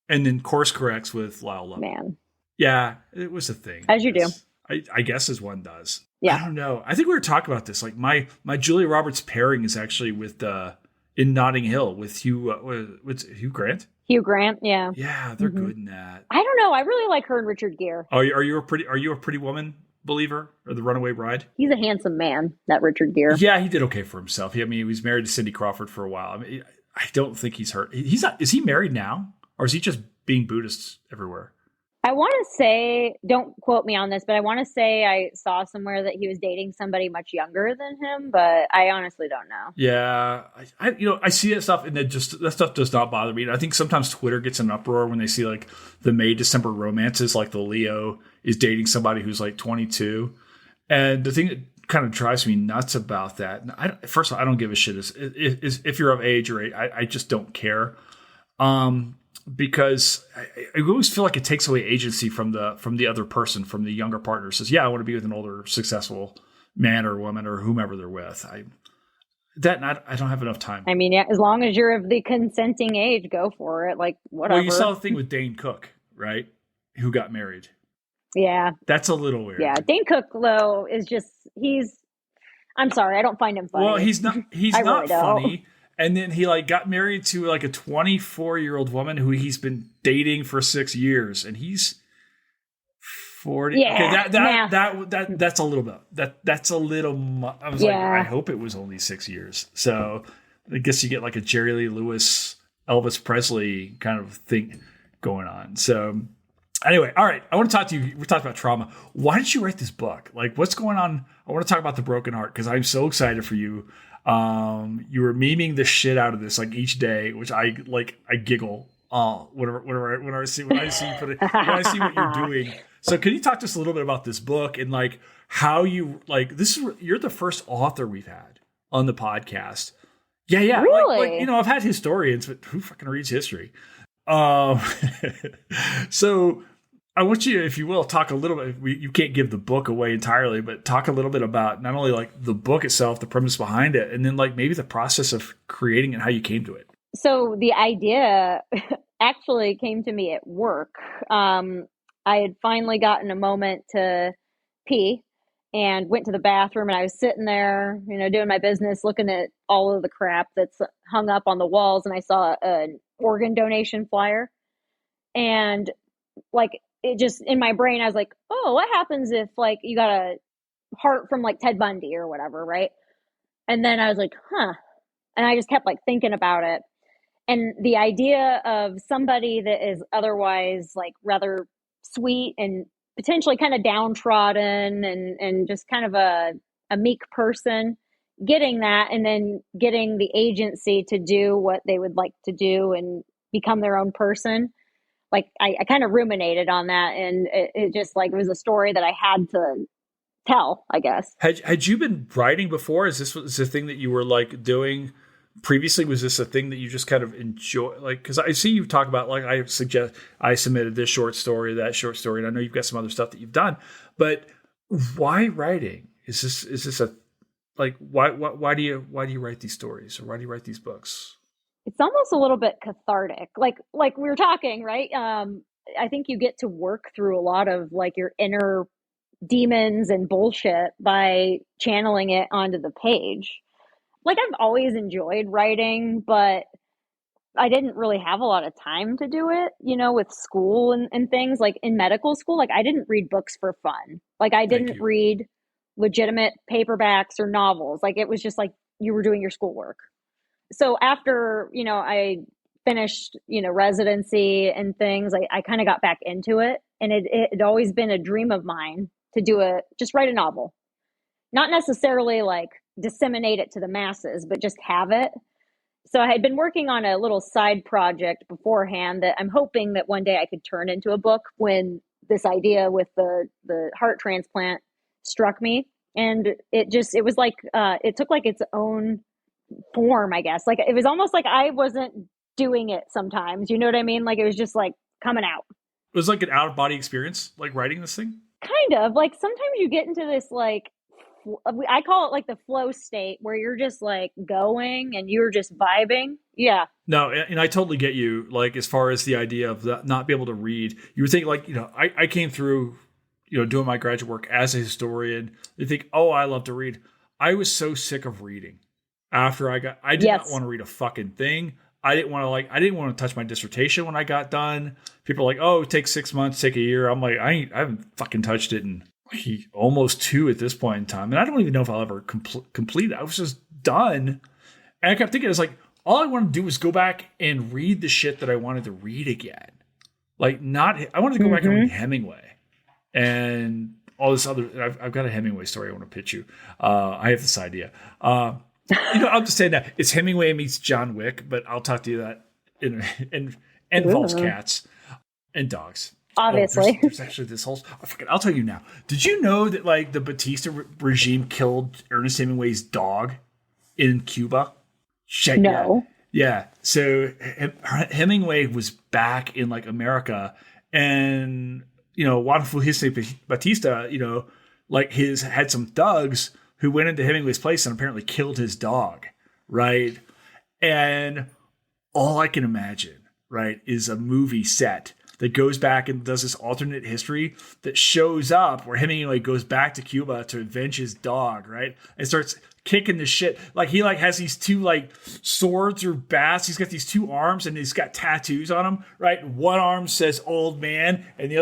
And then course corrects with Lyle Lovett. Man. Yeah, it was a thing. As you do. I guess as one does. Yeah. I don't know. I think we were talking about this. Like my Julia Roberts pairing is actually with in Notting Hill with Hugh Grant. Hugh Grant, yeah. Yeah, they're good in that. I don't know. I really like her and Richard Gere. Are you a Pretty Woman believer or The Runaway Bride? He's a handsome man, that Richard Gere. Yeah, he did okay for himself. He was married to Cindy Crawford for a while. I mean, I don't think he's hurt. He's not. Is he married now, or is he just being Buddhist everywhere? I want to say, don't quote me on this, but I want to say I saw somewhere that he was dating somebody much younger than him, but I honestly don't know. Yeah, I see that stuff, and that stuff does not bother me. And I think sometimes Twitter gets an uproar when they see like the May December romances, like the Leo is dating somebody who's like 22, and the thing that kind of drives me nuts about that. And first of all, I don't give a shit is if you're of age or I just don't care. Because I always feel like it takes away agency from the other person, from the younger partner. Says, yeah, I want to be with an older, successful man or woman or whomever they're with. I don't have enough time. I mean, yeah, as long as you're of the consenting age, go for it. Like, whatever. Well, you saw the thing with Dane Cook, right? Who got married. Yeah. That's a little weird. Yeah. Dane Cook, though, is I'm sorry, I don't find him funny. Well, he's not really funny. And then he like got married to like a 24-year-old woman who he's been dating for 6 years, and he's 40. Yeah, okay, that's a little bit. That's a little. I was like, I hope it was only 6 years. So I guess you get like a Jerry Lee Lewis, Elvis Presley kind of thing going on. So anyway, all right. I want to talk to you. We're talking about trauma. Why did you write this book? Like, what's going on? I want to talk about The Broken Heart because I'm so excited for you. You were memeing the shit out of this like each day, which I giggle when I see what you're doing. So can you talk to us a little bit about this book and like how you like you're the first author we've had on the podcast. Yeah. Really? Like, I've had historians, but who fucking reads history? So I want you, if you will, talk a little bit. You can't give the book away entirely, but talk a little bit about not only like the book itself, the premise behind it, and then like maybe the process of creating and how you came to it. So the idea actually came to me at work. I had finally gotten a moment to pee and went to the bathroom, and I was sitting there, doing my business, looking at all of the crap that's hung up on the walls, and I saw an organ donation flyer. And like, it just in my brain, I was like, oh, what happens if like you got a heart from like Ted Bundy or whatever, right? And then I was like, and I just kept like thinking about it. And the idea of somebody that is otherwise like rather sweet and potentially kind of downtrodden and just kind of a meek person, getting that and then getting the agency to do what they would like to do and become their own person. Like I kind of ruminated on that, and it just like it was a story that I had to tell, I guess. Had you been writing before? Is this a thing that you were like doing previously? Was this a thing that you just kind of enjoy? Like, because I see you talk about like I submitted this short story, that short story, and I know you've got some other stuff that you've done. But why writing? Is this a like why do you write these stories, or why do you write these books? It's almost a little bit cathartic. Like we were talking, right? I think you get to work through a lot of like your inner demons and bullshit by channeling it onto the page. Like I've always enjoyed writing, but I didn't really have a lot of time to do it, with school and things. Like in medical school, like I didn't read books for fun. Like I didn't read legitimate paperbacks or novels. Like it was just like you were doing your schoolwork. So after, I finished, residency and things, I kind of got back into it. And it had always been a dream of mine to just write a novel. Not necessarily like disseminate it to the masses, but just have it. So I had been working on a little side project beforehand that I'm hoping that one day I could turn into a book when this idea with the heart transplant struck me. And it was like, it took like its own form, I guess. Like it was almost like I wasn't doing it sometimes. You know what I mean? Like it was just like coming out. It was like an out of body experience, like writing this thing? Kind of. Like sometimes you get into this like, I call it like the flow state where you're just like going and you're just vibing. Yeah. No, and I totally get you. Like as far as the idea of not being able to read, you would think like, I came through, doing my graduate work as a historian. You think, oh, I love to read. I was so sick of reading. After I did not want to read a fucking thing. I didn't want to touch my dissertation when I got done. People are like, oh, it takes 6 months, take a year. I'm like, I haven't fucking touched it in almost 2 at this point in time. And I don't even know if I'll ever complete it. I was just done. And I kept thinking, it's like, all I want to do is go back and read the shit that I wanted to read again. Like I wanted to go back and read Hemingway and all this other. I've got a Hemingway story I want to pitch you. I have this idea. I'm just saying that it's Hemingway meets John Wick, but I'll talk to you that in involves cats and dogs. Obviously. There's actually this whole. I'll tell you now. Did you know that like the Batista regime killed Ernest Hemingway's dog in Cuba? Shit, no. Yeah. So Hemingway was back in like America, and Juan Fulgencio Batista, like had some thugs who went into Hemingway's place and apparently killed his dog, right? And all I can imagine, right, is a movie set that goes back and does this alternate history that shows up where Hemingway goes back to Cuba to avenge his dog, right? And starts kicking the shit. Like he like has these two like swords or bats. He's got these two arms and he's got tattoos on them, right? One arm says old man and the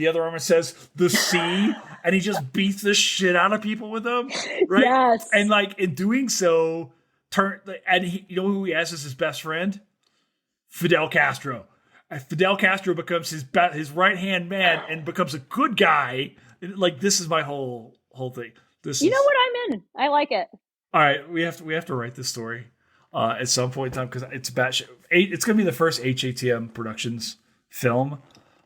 other arm says the sea. And he just beats the shit out of people with them, right? Yes. And like in doing so, who he has as his best friend? Fidel Castro. Fidel Castro becomes his right hand man and becomes a good guy. Like this is my whole thing. Know what I'm in. I like it. All right, we have to write this story at some point in time because it's batshit. It's going to be the first HATM Productions film.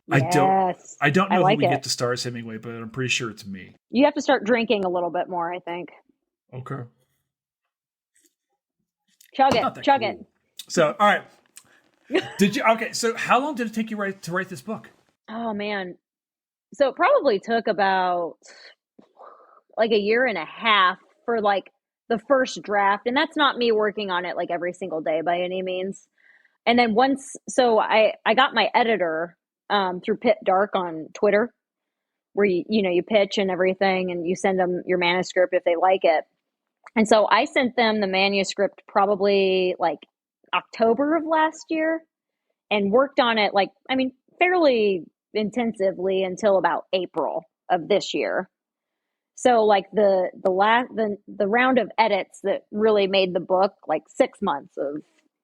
Yes. I don't know who we get to star as Hemingway, but I'm pretty sure it's me. You have to start drinking a little bit more, I think. Okay. Chug it. So, all right. So how long did it take you to write this book? Oh man. So it probably took about like a year and a half for like the first draft. And that's not me working on it like every single day by any means. And then I got my editor through Pit Dark on Twitter, where you pitch and everything and you send them your manuscript if they like it. And so I sent them the manuscript probably like October of last year and worked on it fairly intensively until about April of this year. So like the round of edits that really made the book, like 6 months of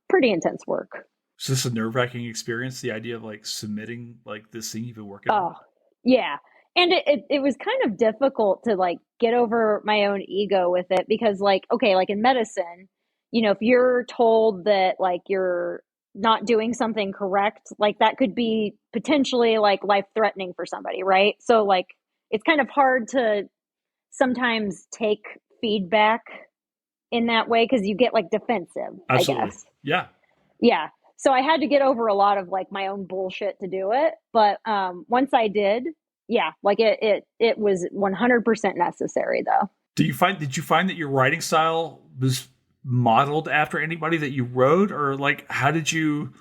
pretty intense work. Is this a nerve-wracking experience, the idea of like submitting like this thing you've been working on? Oh, yeah. And it was kind of difficult to like get over my own ego with it because like, okay, like in medicine, if you're told that like you're not doing something correct, like that could be potentially like life-threatening for somebody, right? So like it's kind of hard to sometimes take feedback in that way because you get like defensive. Absolutely. I guess. Yeah. So I had to get over a lot of like my own bullshit to do it, but once I did, like it was 100% necessary though. Did you find that your writing style was modeled after anybody that you wrote, or like how did you?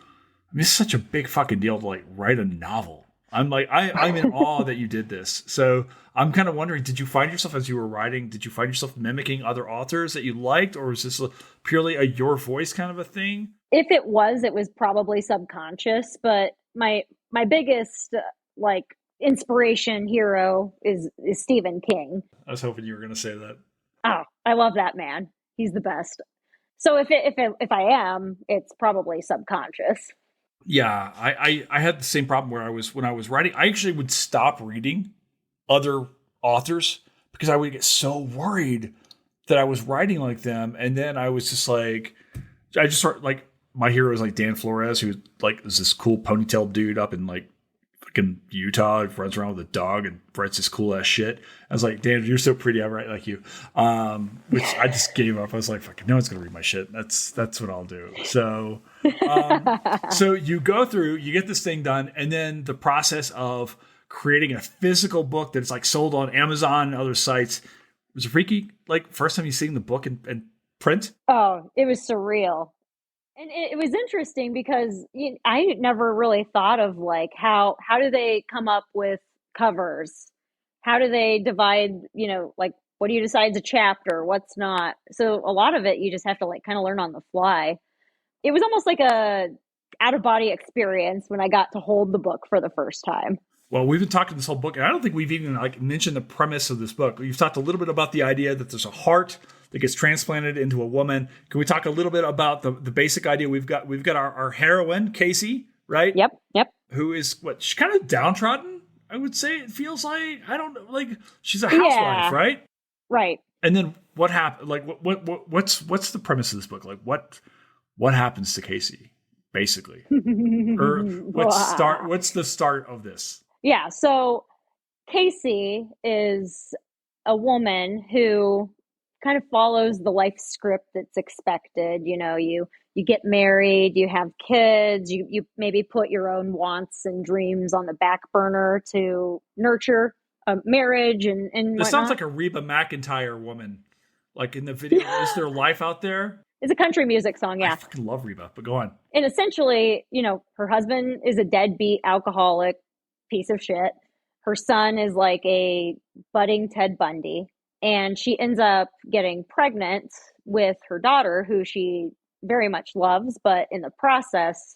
I mean, it's such a big fucking deal to like write a novel. I'm in awe that you did this. So I'm kind of wondering, did you find yourself as you were writing? Did you find yourself mimicking other authors that you liked, or was this purely a your voice kind of a thing? If it was probably subconscious. But my biggest like inspiration hero is Stephen King. I was hoping you were going to say that. Oh, I love that man. He's the best. So if I am, it's probably subconscious. Yeah, I had the same problem when I was writing. I actually would stop reading other authors because I would get so worried that I was writing like them, and then I was just like, I just start like my hero is like Dan Flores, who like is this cool ponytail dude up in like fucking Utah, who runs around with a dog and writes this cool ass shit. I was like, Dan, you're so pretty, I write like you. Which I just gave up. I was like, fucking no one's gonna read my shit. That's what I'll do. So so you go through, you get this thing done, and then the process of creating a physical book that's like sold on Amazon and other sites. Was it freaky? Like first time you seeing the book in print? Oh, it was surreal. And it was interesting because I never really thought of like how do they come up with covers? How do they divide, like what do you decide is a chapter, what's not? So a lot of it you just have to like kind of learn on the fly. It was almost like a out of body experience when I got to hold the book for the first time. Well, we've been talking this whole book, and I don't think we've even like mentioned the premise of this book. You've talked a little bit about the idea that there's a heart that gets transplanted into a woman. Can we talk a little bit about the basic idea? We've got our heroine, Casey, right? Yep. Who is what? She's kind of downtrodden, I would say. It feels like, I don't know, like she's a housewife, Yeah. right? Right. And then what happened? Like what's the premise of this book? Like what happens to Casey, basically? Or what's the start of this? Yeah. So Casey is a woman who kind of follows the life script that's expected. You get married, you have kids, you maybe put your own wants and dreams on the back burner to nurture a marriage and This whatnot. sounds like a Reba McEntire woman. Like in the video, Is There Life Out There? It's a country music song, yeah. I fucking love Reba, but go on. And essentially, her husband is a deadbeat alcoholic piece of shit. Her son is like a budding Ted Bundy. And she ends up getting pregnant with her daughter, who she very much loves, but in the process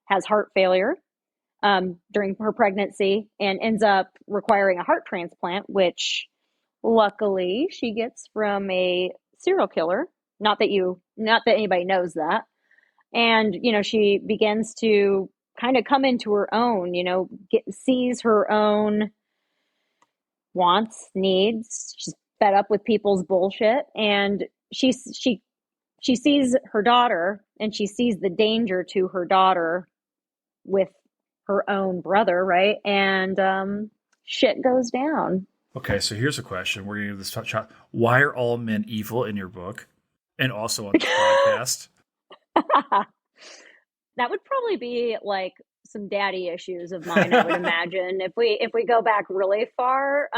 has heart failure during her pregnancy and ends up requiring a heart transplant, which luckily she gets from a serial killer. Not that anybody knows that. And, she begins to kind of come into her own, sees her own wants, needs. She's fed up with people's bullshit. And she sees her daughter and she sees the danger to her daughter with her own brother, right? And shit goes down. Okay, so here's a question. We're going to give this shot. Why are all men evil in your book? And also on the podcast? That would probably be like some daddy issues of mine, I would imagine, if we go back really far.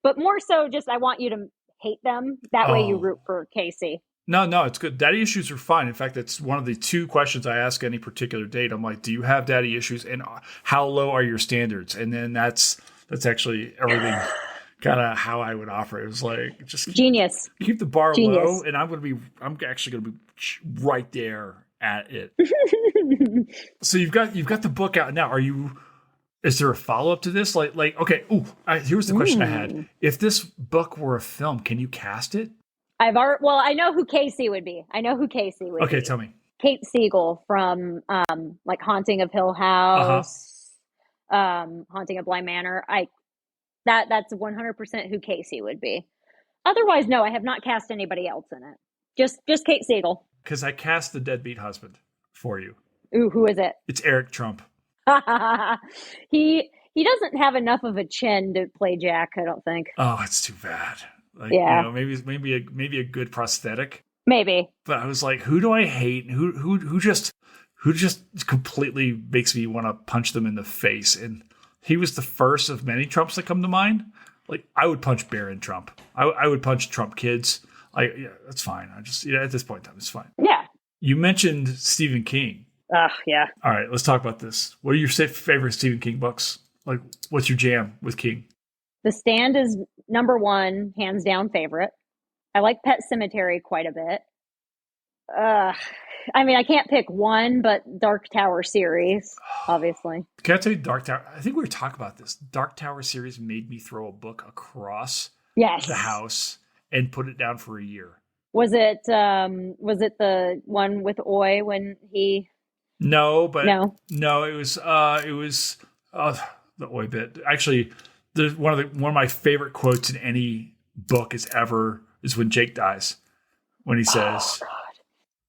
But more so just I want you to hate them. That way you root for Casey. No, it's good. Daddy issues are fine. In fact, that's one of the 2 questions I ask any particular date. I'm like, do you have daddy issues? And how low are your standards? And then that's actually everything kind of how I would offer it. It was like, just genius. Keep the bar low, and I'm actually going to be right there at it. So you've got the book out now. Is there a follow-up to this? Like okay, here's the question I had. If this book were a film, can you cast it? I know who Casey would be. Okay, tell me. Kate Siegel from like Haunting of Hill House, Haunting of Bly Manor. That's 100% who Casey would be. Otherwise, no, I have not cast anybody else in it. Just Kate Siegel. Because I cast the deadbeat husband for you. Ooh, who is it? It's Eric Trump. He doesn't have enough of a chin to play Jack, I don't think. Oh, it's too bad. Like, yeah. Maybe a good prosthetic. Maybe. But I was like, who do I hate? Who just completely makes me want to punch them in the face? And he was the first of many Trumps that come to mind. Like, I would punch Barron Trump. I would punch Trump kids. That's fine. I just, at this point in time, it's fine. Yeah. You mentioned Stephen King. Yeah. All right, let's talk about this. What are your favorite Stephen King books? Like, what's your jam with King? The Stand is number 1, hands down favorite. I like Pet Sematary quite a bit. I can't pick one, but Dark Tower series, obviously. Can I tell you, Dark Tower? I think we were talking about this. Dark Tower series made me throw a book across the house and put it down for a year. Was it the one with Oi when he? No, it was the Oi bit. Actually, one of my favorite quotes in any book is when Jake dies, when he says,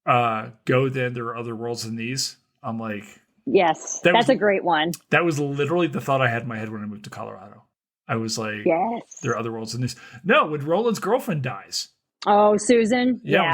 "Go then, there are other worlds than these." I'm like, yes, that's a great one. That was literally the thought I had in my head when I moved to Colorado. I was like, yes, there are other worlds than these. No, when Roland's girlfriend dies. Oh, Susan. Yeah.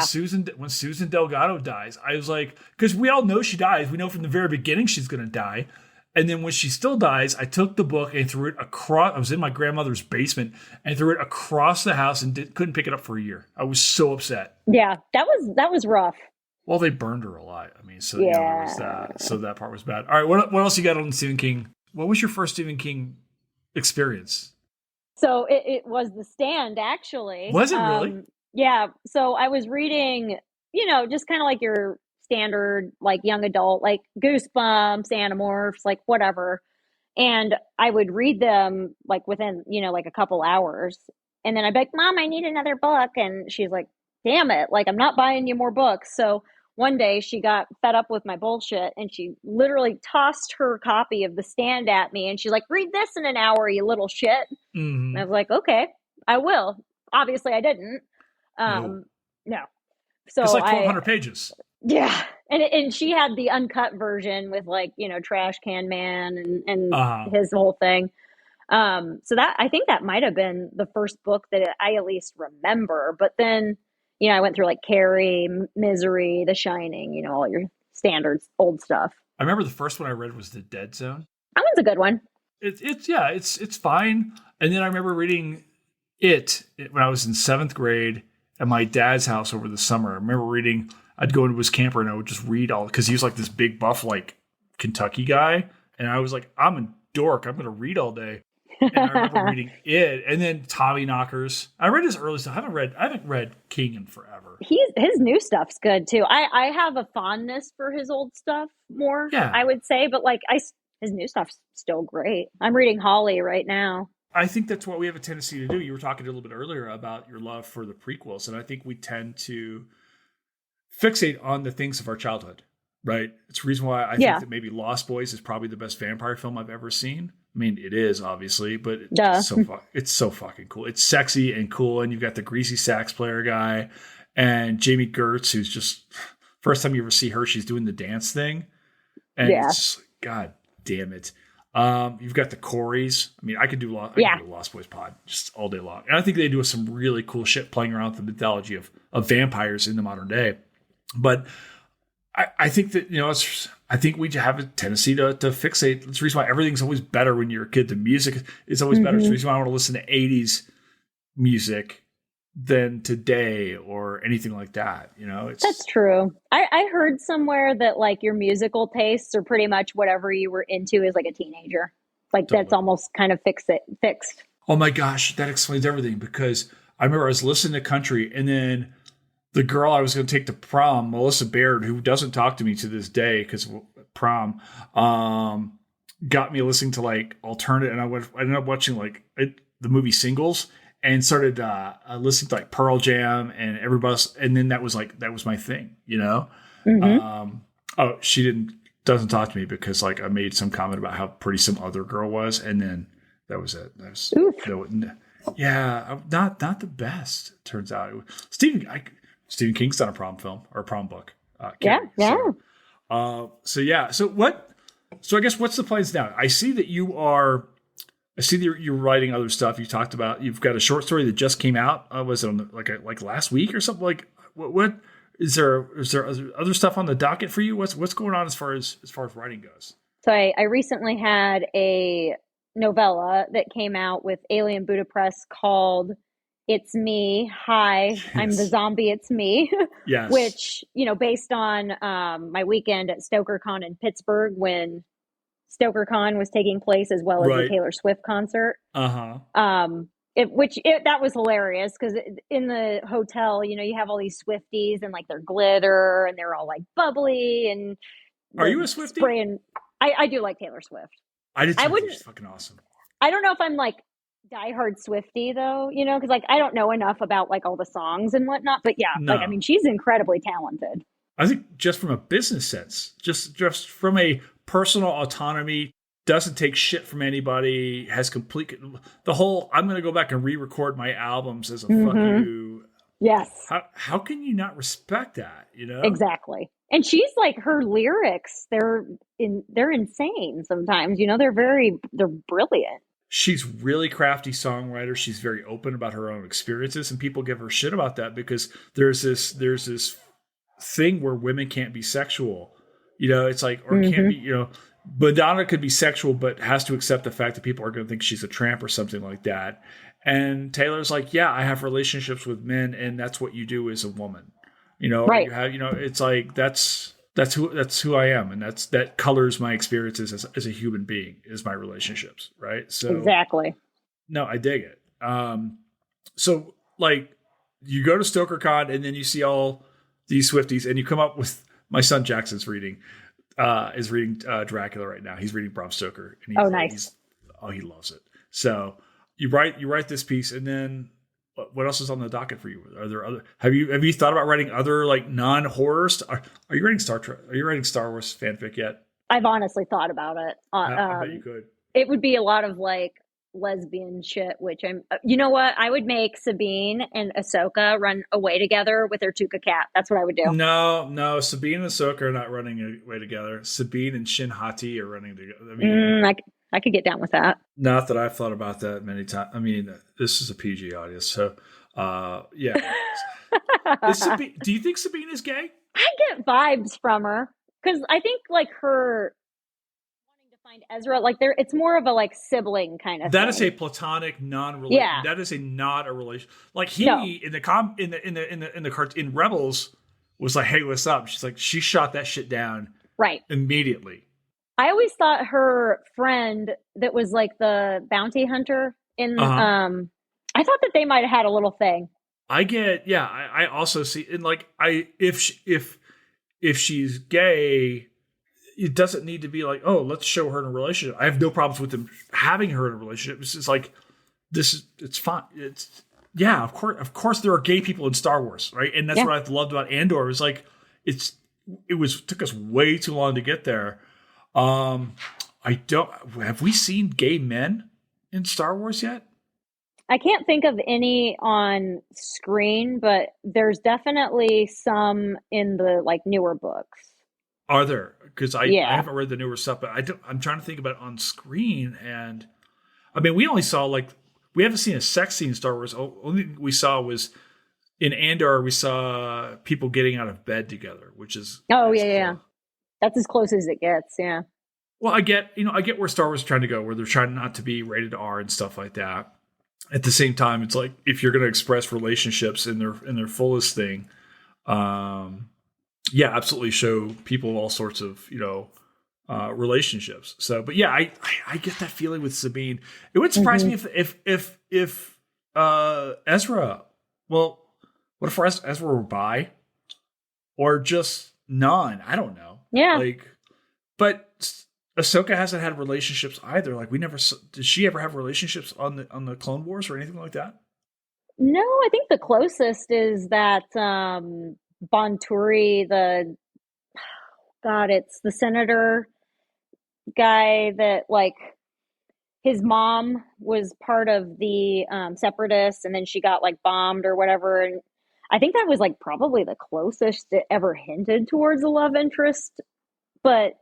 When Susan Delgado dies, I was like, because we all know she dies. We know from the very beginning she's going to die. And then when she still dies, I took the book and threw it across. I was in my grandmother's basement and threw it across the house and couldn't pick it up for a year. I was so upset. Yeah, that was rough. Well, they burned her alive. So there was that. So that part was bad. All right, what else you got on Stephen King? What was your first Stephen King experience? So it was The Stand, actually. Was it really? Yeah. So I was reading, just kind of like your standard, like young adult, like Goosebumps, Animorphs, like whatever. And I would read them like within, like a couple hours. And then I'd be like, Mom, I need another book. And she's like, damn it. Like, I'm not buying you more books. So one day she got fed up with my bullshit and she literally tossed her copy of The Stand at me. And she's like, read this in an hour, you little shit. And I was like, okay, I will. Obviously I didn't. No. So it's like 1,200 pages. Yeah. And she had the uncut version with like, Trash Can Man and his whole thing. So that, I think that might've been the first book that I at least remember, but then, I went through like Carrie, Misery, The Shining, all your standards, old stuff. I remember the first one I read was The Dead Zone. That one's a good one. It's fine. And then I remember reading it when I was in 7th grade at my dad's house over the summer. I remember reading, I'd go into his camper and I would just read all, because he was like this big buff, like Kentucky guy. And I was like, I'm a dork. I'm going to read all day. And I remember reading it, and then Tommy Knockers. I read his early stuff. I haven't read King in forever. His new stuff's good too. I have a fondness for his old stuff more. Yeah. I would say, but like his new stuff's still great. I'm reading Holly right now. I think that's what we have a tendency to do. You were talking a little bit earlier about your love for the prequels, and I think we tend to fixate on the things of our childhood. Right? It's the reason why I think that maybe Lost Boys is probably the best vampire film I've ever seen. I mean, it is obviously, but it's so fucking cool. It's sexy and cool, and you've got the greasy sax player guy, and Jamie Gertz, who's just first time you ever see her, she's doing the dance thing, and it's God damn it. You've got the Coreys. I mean, I could do Lost Boys pod just all day long, and I think they do some really cool shit playing around with the mythology of vampires in the modern day, but. I think that, I think we have a tendency to fixate. It's the reason why everything's always better when you're a kid. The music is always better. It's the reason why I want to listen to 80s music than today or anything like that. That's true. I heard somewhere that like your musical tastes are pretty much whatever you were into as like a teenager. Like totally. That's almost kind of fixed. Oh my gosh, that explains everything, because I remember I was listening to country, and then the girl I was going to take to prom, Melissa Baird, who doesn't talk to me to this day because of prom, got me listening to like alternate, and I ended up watching like the movie Singles, and started listening to like Pearl Jam and everybody else, and then that was my thing, She doesn't talk to me because like I made some comment about how pretty some other girl was, and then that was it. Not the best. Turns out Stephen King's done a prom film or a prom book. So I guess what's the plans now? I see that you're writing other stuff. You talked about, you've got a short story that just came out. Was it on like last week or something? Like what is there other stuff on the docket for you? What's going on as far as writing goes? So I recently had a novella that came out with Alien Budapest called It's Me. Hi, yes. I'm the zombie. It's me. Yes. Which, based on my weekend at StokerCon in Pittsburgh, when StokerCon was taking place, as well as the Taylor Swift concert. Uh-huh. That was hilarious because in the hotel, you have all these Swifties and like their glitter and they're all like bubbly and. Are you a Swiftie? Spraying. I do like Taylor Swift. I did. She's fucking awesome. I don't know if I'm like diehard Swiftie though, because like I don't know enough about like all the songs and whatnot. But yeah, she's incredibly talented. I think just from a business sense, just from a personal autonomy, doesn't take shit from anybody, has complete the whole. I'm going to go back and re-record my albums as a fuck you. Yes. How can you not respect that? Exactly. And she's like, her lyrics, they're insane sometimes. They're brilliant. She's really crafty songwriter. She's very open about her own experiences, and people give her shit about that because there's this thing where women can't be sexual. It's like, or can't be, Madonna could be sexual, but has to accept the fact that people are going to think she's a tramp or something like that. And Taylor's like, yeah, I have relationships with men, and that's what you do as a woman. Right. You have, it's like that's who I am, and that colors my experiences as a human being is my relationships, right? So exactly. No, I dig it. So like you go to StokerCon and then you see all these Swifties, and you come up with my son Jackson's is reading Dracula right now. He's reading Bram Stoker, and nice. He loves it. So you write this piece, and then what else is on the docket for you? Are there other? Have you thought about writing other like non-horror? Are you writing Star Trek? Are you writing Star Wars fanfic yet? I've honestly thought about it. I bet you could. It would be a lot of like lesbian shit, which you know what? I would make Sabine and Ahsoka run away together with their Tuca cat. That's what I would do. No, Sabine and Ahsoka are not running away together. Sabine and Shin Hati are running together. I mean, I could get down with that. Not that I've thought about that many times. I mean, this is a PG audience, so yeah. Do you think Sabine is gay? I get vibes from her because I think like her wanting to find Ezra, like it's more of a like sibling kind of. That thing. Is a platonic non-relation. Yeah. That is not a relation. Like he in Rebels was like, hey, what's up? She's like, she shot that shit down right immediately. I always thought her friend that was like the bounty hunter in I thought that they might have had a little thing. I also see, and like if she's gay, it doesn't need to be like, oh, let's show her in a relationship. I have no problems with them having her in a relationship. It's just like it's fine. Of course there are gay people in Star Wars, right? And that's what I've loved about Andor. It was like took us way too long to get there. Have we seen gay men in Star Wars yet? I can't think of any on screen, but there's definitely some in the like newer books. Are there? Because I haven't read the newer stuff, but I'm trying to think about it on screen. And I mean, we only saw we haven't seen a sex scene in Star Wars. Only thing we saw was in Andor, we saw people getting out of bed together, which is cool. That's as close as it gets. Yeah. Well, I get where Star Wars is trying to go, where they're trying not to be rated R and stuff like that. At the same time, it's like if you're going to express relationships in their fullest thing, absolutely show people all sorts of relationships. So, but yeah, I get that feeling with Sabine. It would surprise me if Ezra. Well, what if Ezra were bi, or just non? I don't know. Yeah, but Ahsoka hasn't had relationships either. Like did she ever have relationships on the Clone Wars or anything like that? No, I think the closest is that Bonturi, it's the senator guy that like his mom was part of the separatists, and then she got like bombed or whatever. And I think that was like probably the closest it ever hinted towards a love interest. But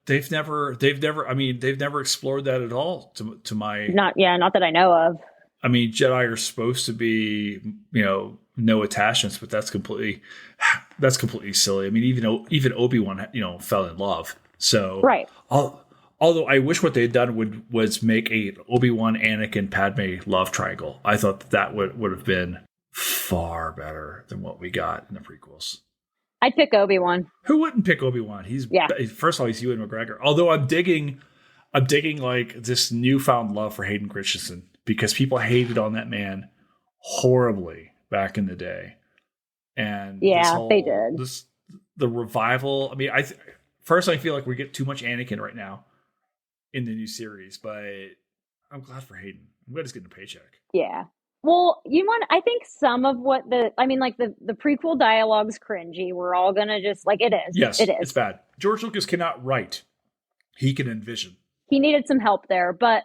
they've never explored that at all to my not that I know of. I mean, Jedi are supposed to be, no attachments, but that's completely silly. I mean, even Obi-Wan, fell in love. So right. Although I wish what they had done was make a Obi-Wan, Anakin, Padme love triangle. I thought that would have been far better than what we got in the prequels. I'd pick Obi-Wan. Who wouldn't pick Obi-Wan? First of all, he's Ewan McGregor. Although I'm digging like this newfound love for Hayden Christensen, because people hated on that man horribly back in the day. And they did. The revival. I mean, I feel like we get too much Anakin right now in the new series, but I'm glad for Hayden. I'm glad he's getting a paycheck. Yeah. Well, I think some of what the prequel dialogue's cringy. We're all going to just it is. Yes, it is. It's bad. George Lucas cannot write. He can envision. He needed some help there. But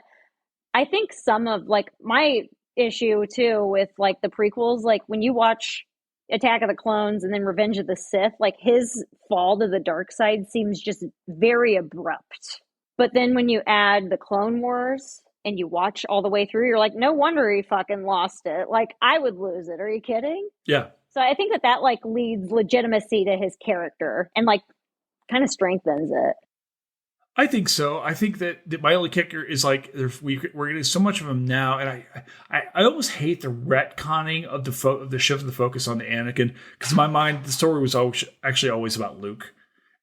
I think some of my issue too with the prequels, when you watch Attack of the Clones and then Revenge of the Sith, his fall to the dark side seems just very abrupt. But then when you add the Clone Wars and you watch all the way through, you're like, no wonder he fucking lost it. I would lose it. Are you kidding? Yeah. So I think that leads legitimacy to his character and kind of strengthens it. I think so. I think that my only kicker is we're getting so much of him now, and I almost hate the retconning of the shift of the focus on the Anakin, because in my mind the story was actually always about Luke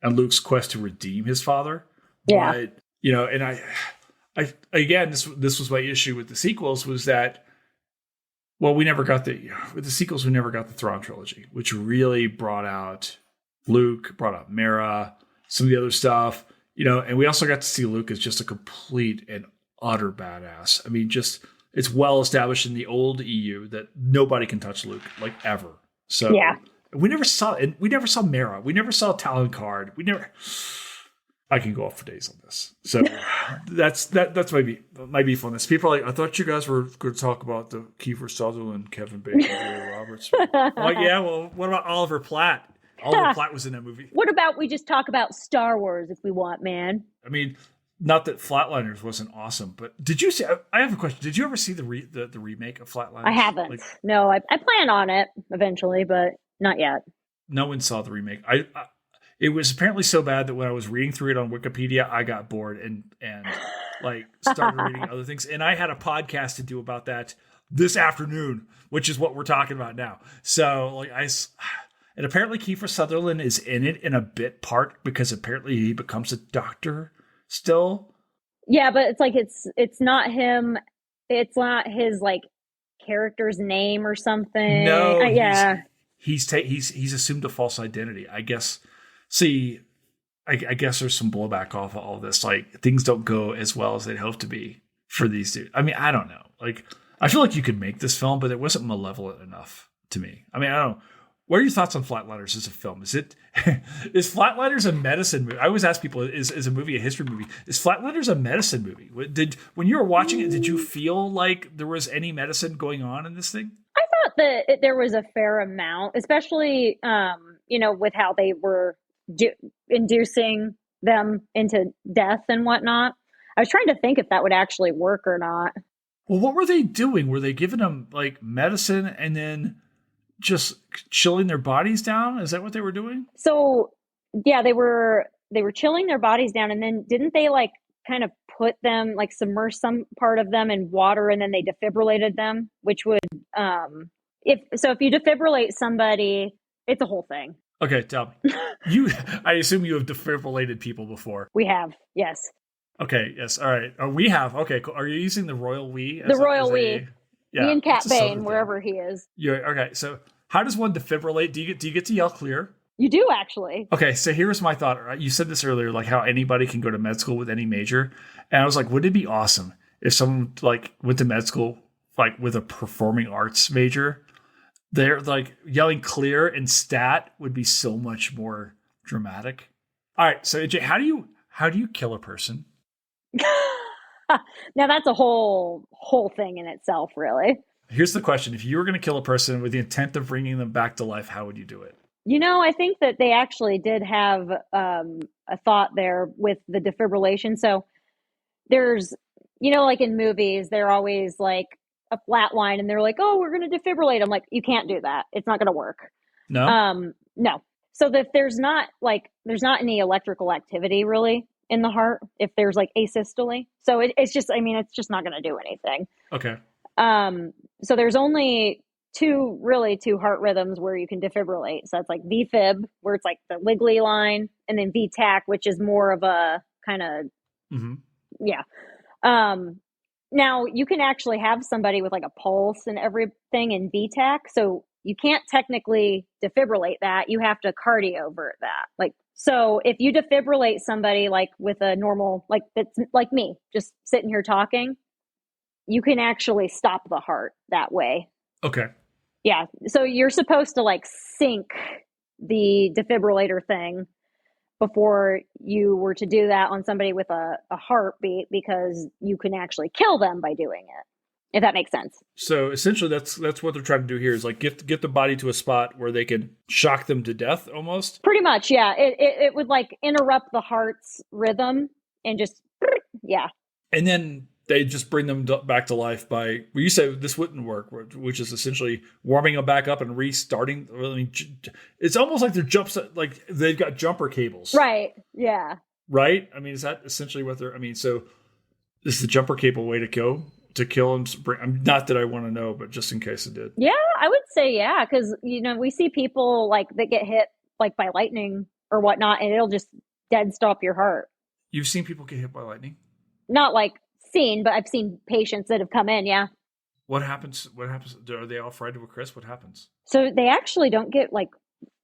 and Luke's quest to redeem his father. Yeah. But, and I again, this was my issue with the sequels, was that, well, we never got the Thrawn trilogy, which really brought out Luke, brought out Mara, some of the other stuff, and we also got to see Luke as just a complete and utter badass. I mean, just it's well established in the old EU that nobody can touch Luke, like, ever. So Yeah. we never saw Mara. We never saw Talon Card. I can go off for days on this. So that's my beef on this. People are like, I thought you guys were going to talk about the Kiefer Sutherland, Kevin Bacon, Julia Roberts. I'm like, yeah, well, what about Oliver Platt? Oliver Platt was in that movie. What about we just talk about Star Wars if we want, man? I mean, not that Flatliners wasn't awesome, but did you see? I have a question. Did you ever see the remake of Flatliners? I haven't. No, I plan on it eventually, but not yet. No one saw the remake. It was apparently so bad that when I was reading through it on Wikipedia, I got bored and like started reading other things. And I had a podcast to do about that this afternoon, which is what we're talking about now. So like and apparently Kiefer Sutherland is in it in a bit part because apparently he becomes a doctor still. Yeah, but it's like it's not him. It's not his like character's name or something. No, yeah. He's assumed a false identity, I guess. See, I guess there's some blowback off of all this. Like, things don't go as well as they'd hope to be for these dudes. I mean, I don't know. Like, I feel like you could make this film, but it wasn't malevolent enough to me. I mean, I don't know. What are your thoughts on Flatliners as a film? Is Flatliners a medicine movie? I always ask people, is a movie a history movie? Is Flatliners a medicine movie? When you were watching it, did you feel like there was any medicine going on in this thing? I thought that there was a fair amount, especially, with how they were inducing them into death and whatnot. I was trying to think if that would actually work or not. Well, what were they doing? Were they giving them like medicine and then just chilling their bodies down? Is that what they were doing? So yeah, they were chilling their bodies down, and then didn't they like kind of put them, like submerge some part of them in water, and then they defibrillated them, which would if you defibrillate somebody, it's a whole thing. Okay, tell me. I assume you have defibrillated people before. We have, yes. Okay, yes, all right. We have. Okay, cool. Are you using the royal we? The royal we. Me and Cat Bane, wherever he is. Okay, so how does one defibrillate? Do you get to yell clear? You do, actually. Okay, so here's my thought. Right? You said this earlier, like how anybody can go to med school with any major. And I was like, wouldn't it be awesome if someone like went to med school like with a performing arts major? They're like yelling clear and stat would be so much more dramatic. All right, so AJ, how do you kill a person? Now that's a whole thing in itself, really. Here's the question. If you were going to kill a person with the intent of bringing them back to life, how would you do it? I think that they actually did have a thought there with the defibrillation. So there's, like in movies, they're always like a flat line and they're like, oh, we're going to defibrillate. I'm like, you can't do that. It's not going to work. No? No. So that there's not any electrical activity really in the heart if there's like asystole. So it's just not going to do anything. Okay. So there's only two heart rhythms where you can defibrillate. So it's like VFib, where it's like the wiggly line, and then VTAC, which is more of a kind of, yeah. Now you can actually have somebody with like a pulse and everything in VTAC. So you can't technically defibrillate that. You have to cardiovert that. Like, so if you defibrillate somebody like with a normal, like that's like me, just sitting here talking, you can actually stop the heart that way. Okay. Yeah. So you're supposed to like sync the defibrillator thing before you were to do that on somebody with a heartbeat, because you can actually kill them by doing it, if that makes sense. So essentially that's what they're trying to do here is like get the body to a spot where they can shock them to death almost. Pretty much. Yeah. It would like interrupt the heart's rhythm and just, yeah. And then they just bring them back to life by, well, you said this wouldn't work, which is essentially warming them back up and restarting. I mean, it's almost like like they've got jumper cables. Right. Yeah. Right? I mean, is that essentially what so is the jumper cable way to go to kill them? Not that I want to know, but just in case it did. Yeah, I would say, yeah. Because, we see people like that get hit like by lightning or whatnot, and it'll just dead stop your heart. You've seen people get hit by lightning? Not like seen, but I've seen patients that have come in. Yeah. What happens? Are they all fried to a crisp? What happens? So they actually don't get like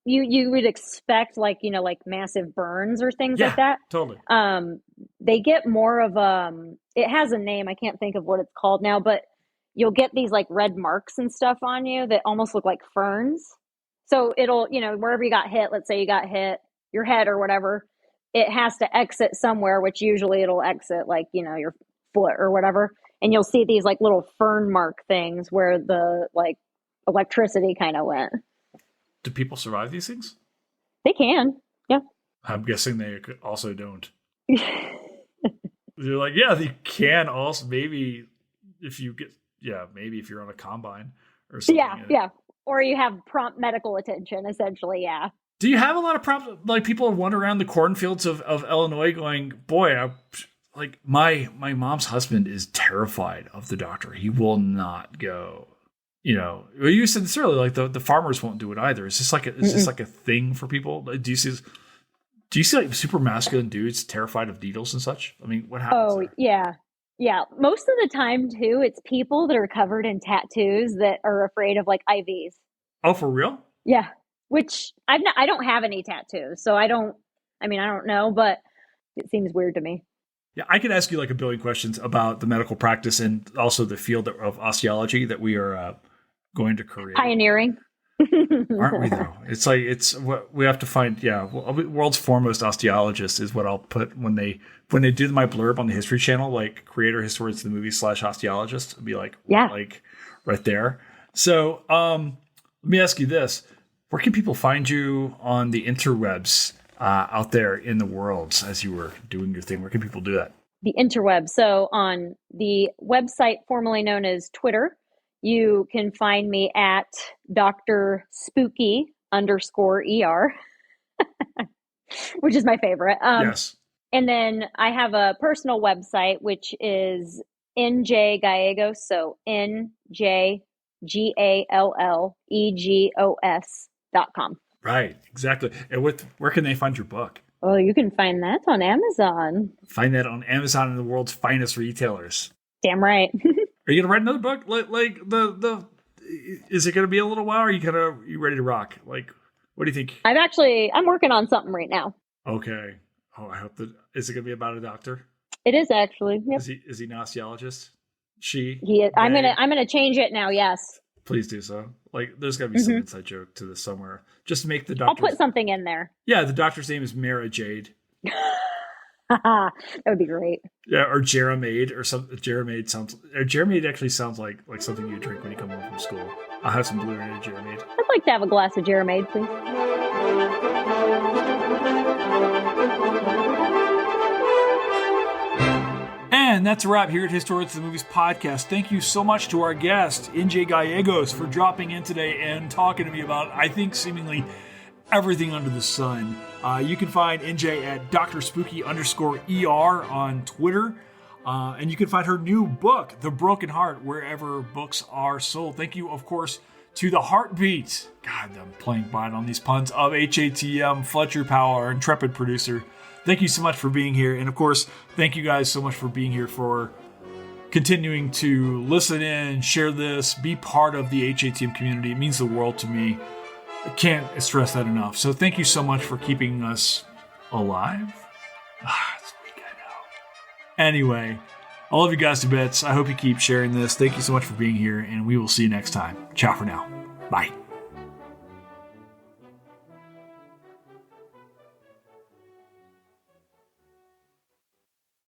you would expect like massive burns or things like that. Totally. They get more of it has a name. I can't think of what it's called now, but you'll get these like red marks and stuff on you that almost look like ferns. So it'll, wherever you got hit, let's say you got hit, your head or whatever, it has to exit somewhere, which usually it'll exit like, your foot or whatever. And you'll see these like little fern mark things where the like electricity kind of went. Do people survive these things? They can. Yeah. I'm guessing they also don't. They're like, yeah, they can also. Maybe if you get, maybe if you're on a combine or something. Yeah. Or you have prompt medical attention, essentially. Yeah. Do you have a lot of prompt, like people wander around the cornfields of Illinois going, boy, my mom's husband is terrified of the doctor. He will not go. You said this earlier, like the farmers won't do it either. Is this like a thing for people? Do you see like super masculine dudes terrified of needles and such? I mean, what happens? Oh, there? Yeah. Most of the time too, it's people that are covered in tattoos that are afraid of like IVs. Oh, for real? Yeah. Which I don't have any tattoos, so I don't know, but it seems weird to me. Yeah, I could ask you like a billion questions about the medical practice and also the field of osteology that we are going to create. Pioneering. Aren't we though? It's like, it's what we have to find. Yeah. World's foremost osteologist is what I'll put when they do my blurb on the History Channel, like creator, historian of the movie / osteologist. It'd be like, like right there. So, let me ask you this. Where can people find you on the interwebs out there in the world as you were doing your thing? Where can people do that? The interweb. So on the website formerly known as Twitter, you can find me at Dr. Spooky _ER, which is my favorite. Yes. And then I have a personal website, which is NJ Gallegos. So NJGALLEGOS.com. Right. Exactly. And where can they find your book? Oh, you can find that on Amazon. Find that on Amazon and the world's finest retailers. Damn right. Are you gonna write another book? Like the is it gonna be a little while? Or are you ready to rock? Like, what do you think? I'm working on something right now. Okay. Oh, I hope that is it gonna be about a doctor? It is actually. Yep. Is he an osteologist? He is. I'm gonna change it now. Yes. Please do so. Like, there's gotta be some inside joke to this somewhere. Just to make the doctor. I'll put something in there. Yeah, the doctor's name is Mara Jade. That would be great. Yeah, or Jeramaid or something. Jeramaid actually sounds like something you drink when you come home from school. I'll have some blue-rated Jeramaid. I'd like to have a glass of Jeramaid, please. And that's a wrap here at Historians of the Movies podcast. Thank you so much to our guest, NJ Gallegos, for dropping in today and talking to me about, I think, seemingly everything under the sun. You can find NJ at Dr. Spooky _ER on Twitter. And you can find her new book, The Broken Heart, wherever books are sold. Thank you, of course, to the heartbeat. God, I'm playing bite on these puns of HATM, Fletcher Powell, our intrepid producer. Thank you so much for being here. And of course, thank you guys so much for being here, for continuing to listen in, share this, be part of the HATM community. It means the world to me. I can't stress that enough. So thank you so much for keeping us alive. It's a week, I know. Anyway, I love you guys to bits. I hope you keep sharing this. Thank you so much for being here, and we will see you next time. Ciao for now. Bye.